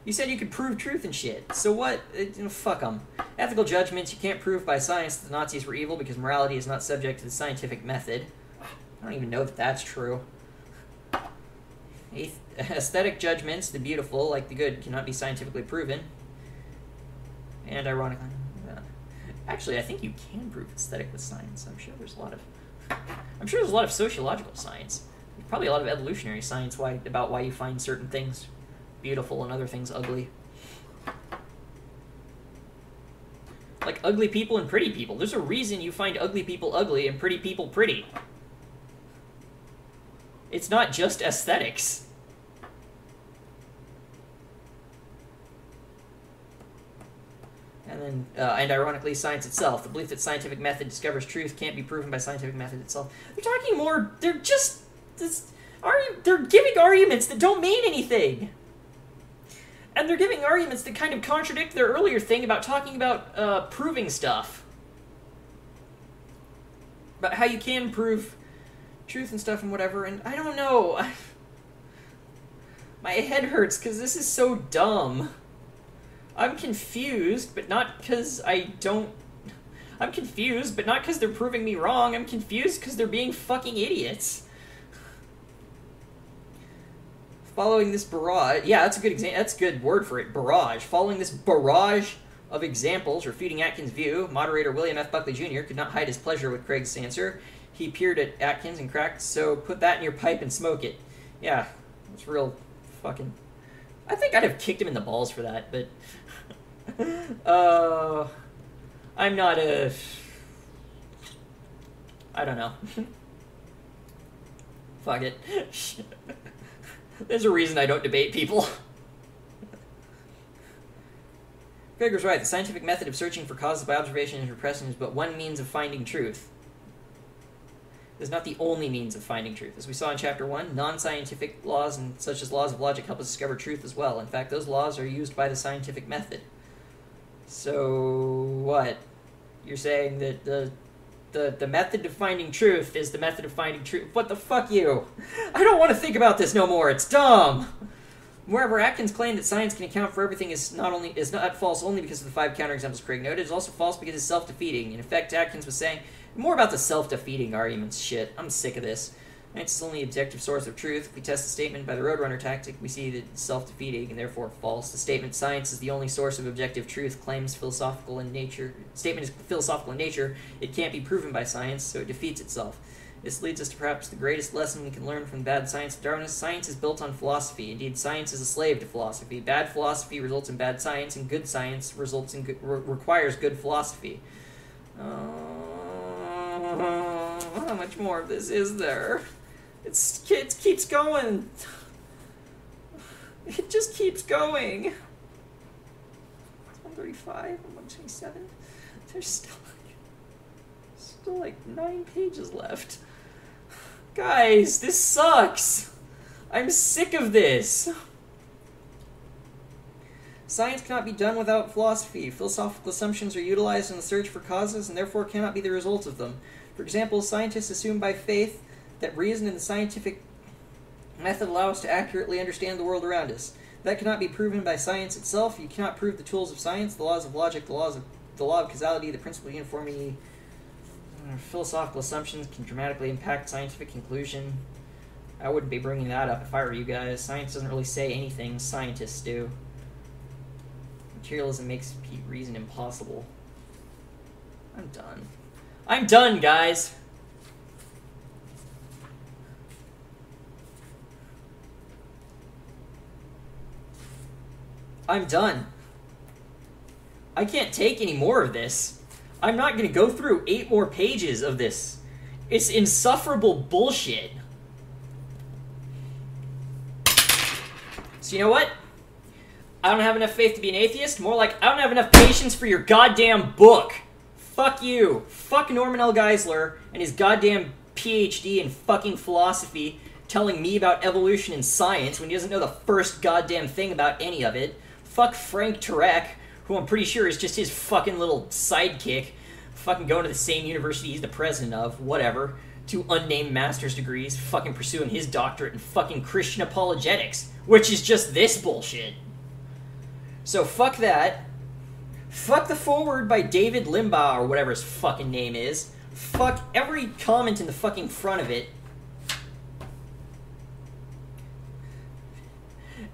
You said you could prove truth and shit. So what? Fuck them. Ethical judgments. You can't prove by science that the Nazis were evil because morality is not subject to the scientific method. I don't even know that that's true. Aesthetic judgments. The beautiful, like the good, cannot be scientifically proven. And ironically... Actually, I think you can prove aesthetic with science. I'm sure there's a lot of sociological science. Probably a lot of evolutionary science about why you find certain things beautiful and other things ugly. Like ugly people and pretty people. There's a reason you find ugly people ugly and pretty people pretty. It's not just aesthetics. And then, and ironically, science itself. The belief that scientific method discovers truth can't be proven by scientific method itself. They're talking more... They're just... They're giving arguments that don't mean anything. And they're giving arguments that kind of contradict their earlier thing about talking about proving stuff. About how you can prove truth and stuff and whatever, and I don't know. My head hurts because this is so dumb. I'm confused, but not because I don't... I'm confused, but not because they're proving me wrong. I'm confused because they're being fucking idiots. Following this barrage... Yeah, that's a good example. That's a good word for it. Barrage. Following this barrage of examples refuting Atkins' view, moderator William F. Buckley Jr. could not hide his pleasure with Craig's answer. He peered at Atkins and cracked, "So put that in your pipe and smoke it." Yeah, it's real fucking... I think I'd have kicked him in the balls for that, but... I'm not a... I don't know. Fuck it. There's a reason I don't debate people. Gregor's right. The scientific method of searching for causes by observation and repression is but one means of finding truth. It is not the only means of finding truth. As we saw in Chapter 1, non-scientific laws, such as laws of logic, help us discover truth as well. In fact, those laws are used by the scientific method. So, what? You're saying that the method of finding truth is the method of finding truth? What the fuck, you? I don't want to think about this no more. It's dumb. Moreover, Atkins' claim that science can account for everything is not false only because of the 5 counterexamples Craig noted. It's also false because it's self-defeating. In effect, Atkins was saying more about the self-defeating arguments shit. I'm sick of this. Science is only the objective source of truth. If we test the statement by the Roadrunner tactic, we see that it's self-defeating and therefore false. The statement "science is the only source of objective truth" claims philosophical in nature. Statement is philosophical in nature. It can't be proven by science, so it defeats itself. This leads us to perhaps the greatest lesson we can learn from the bad science of Darwinism. Science is built on philosophy. Indeed, science is a slave to philosophy. Bad philosophy results in bad science, and good science results in requires good philosophy. How much more of this is there? It keeps going. It just keeps going. It's 135, 127. There's still like 9 pages left. Guys, this sucks. I'm sick of this. Science cannot be done without philosophy. Philosophical assumptions are utilized in the search for causes and therefore cannot be the result of them. For example, scientists assume by faith that reason and the scientific method allow us to accurately understand the world around us. That cannot be proven by science itself. You cannot prove the tools of science, the laws of logic, the law of causality, the principle of uniformity. Philosophical assumptions can dramatically impact scientific conclusion. I wouldn't be bringing that up if I were you guys. Science doesn't really say anything. Scientists do. Materialism makes reason impossible. I'm done. I'm done, guys! I'm done. I can't take any more of this. I'm not going to go through 8 more pages of this. It's insufferable bullshit. So you know what? I don't have enough faith to be an atheist. More like, I don't have enough patience for your goddamn book. Fuck you. Fuck Norman L. Geisler and his goddamn PhD in fucking philosophy telling me about evolution and science when he doesn't know the first goddamn thing about any of it. Fuck Frank Turek, who I'm pretty sure is just his fucking little sidekick, fucking going to the same university he's the president of, whatever, 2 unnamed master's degrees, fucking pursuing his doctorate in fucking Christian apologetics, which is just this bullshit. So fuck that. Fuck the foreword by David Limbaugh, or whatever his fucking name is. Fuck every comment in the fucking front of it.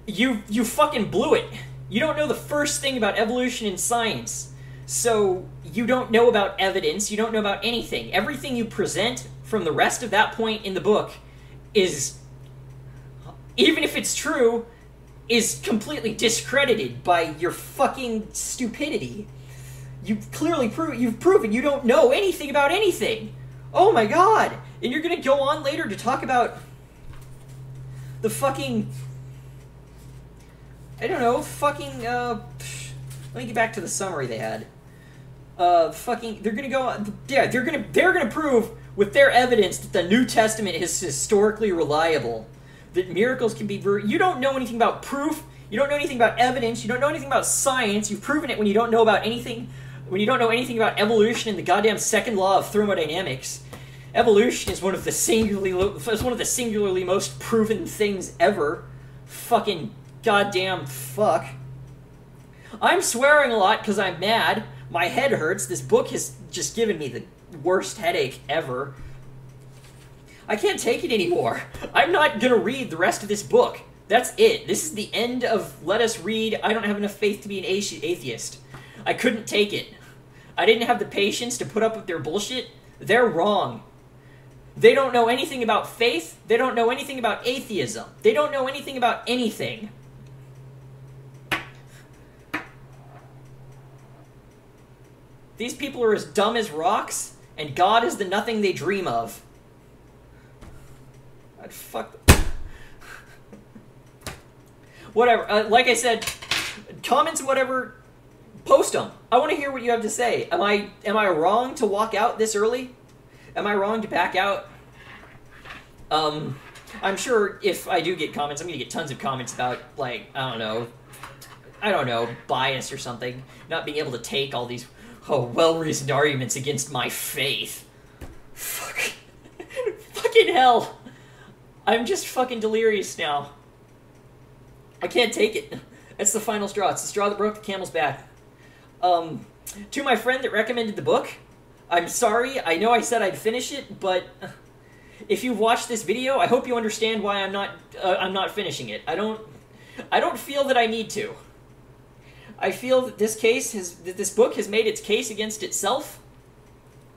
You fucking blew it. You don't know the first thing about evolution and science. So you don't know about evidence, you don't know about anything. Everything you present from the rest of that point in the book is, even if it's true, is completely discredited by your fucking stupidity. You've clearly proven you don't know anything about anything. Oh my god! And you're gonna go on later to talk about the fucking, I don't know, fucking, let me get back to the summary they had. They're gonna go, yeah, they're gonna prove with their evidence that the New Testament is historically reliable. That miracles can be, you don't know anything about proof, you don't know anything about evidence, you don't know anything about science, you've proven it when you don't know about anything, when you don't know anything about evolution and the goddamn second law of thermodynamics. Evolution is one of the singularly most proven things ever. Fucking goddamn fuck. I'm swearing a lot because I'm mad. My head hurts. This book has just given me the worst headache ever. I can't take it anymore. I'm not gonna read the rest of this book. That's it. This is the end of Let Us Read. I don't have enough faith to be an atheist. I couldn't take it. I didn't have the patience to put up with their bullshit. They're wrong. They don't know anything about faith. They don't know anything about atheism. They don't know anything about anything. These people are as dumb as rocks, and God is the nothing they dream of. I'd fuck them. Whatever. Like I said, comments and whatever, post them. I want to hear what you have to say. Am I wrong to walk out this early? Am I wrong to back out? I'm sure if I do get comments, I'm going to get tons of comments about, like, I don't know, bias or something. Not being able to take all these, well-reasoned arguments against my faith. Fuck. Fucking hell. I'm just fucking delirious now. I can't take it. It's the final straw. It's the straw that broke the camel's back. To my friend that recommended the book, I'm sorry. I know I said I'd finish it, but if you've watched this video, I hope you understand why I'm not finishing it. I don't feel that I need to. I feel that this book has made its case against itself.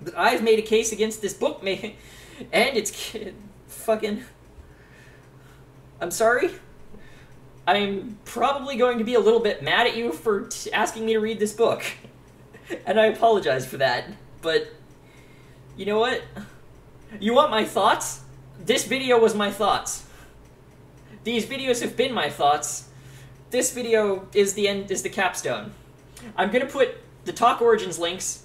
That I've made a case against this book, and it's fucking. I'm sorry. I'm probably going to be a little bit mad at you for asking me to read this book, and I apologize for that. But you know what? You want my thoughts? This video was my thoughts. These videos have been my thoughts. This video is the capstone. I'm gonna put the Talk Origins links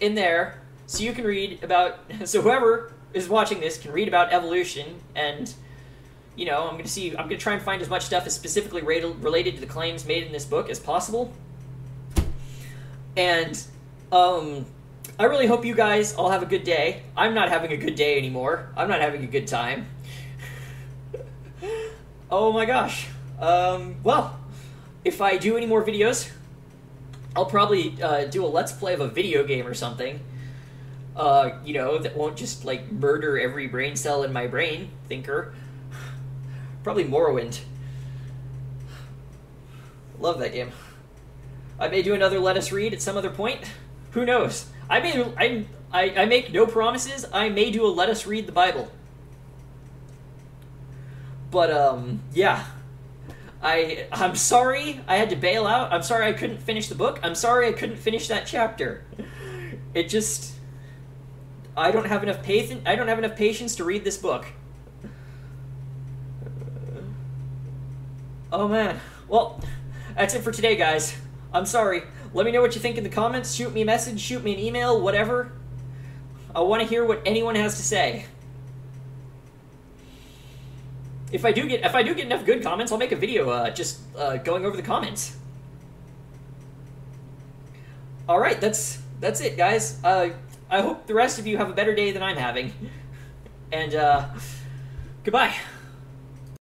in there so you can read about, so whoever is watching this can read about evolution, and you know, I'm gonna try and find as much stuff as specifically related to the claims made in this book as possible. And I really hope you guys all have a good day. I'm not having a good day anymore. I'm not having a good time. Oh my gosh. Well, if I do any more videos, I'll probably do a Let's Play of a video game or something. You know, that won't just, like, murder every brain cell in my brain, thinker. Probably Morrowind. Love that game. I may do another Let Us Read at some other point. Who knows? I make no promises. I may do a Let Us Read the Bible. But, yeah. I'm sorry I had to bail out. I'm sorry I couldn't finish the book. I'm sorry I couldn't finish that chapter. It just... I don't have enough patience to read this book. Oh man. Well, that's it for today, guys. I'm sorry. Let me know what you think in the comments. Shoot me a message, shoot me an email, whatever. I want to hear what anyone has to say. If I do get enough good comments, I'll make a video just going over the comments. All right, that's it, guys. I hope the rest of you have a better day than I'm having. And goodbye.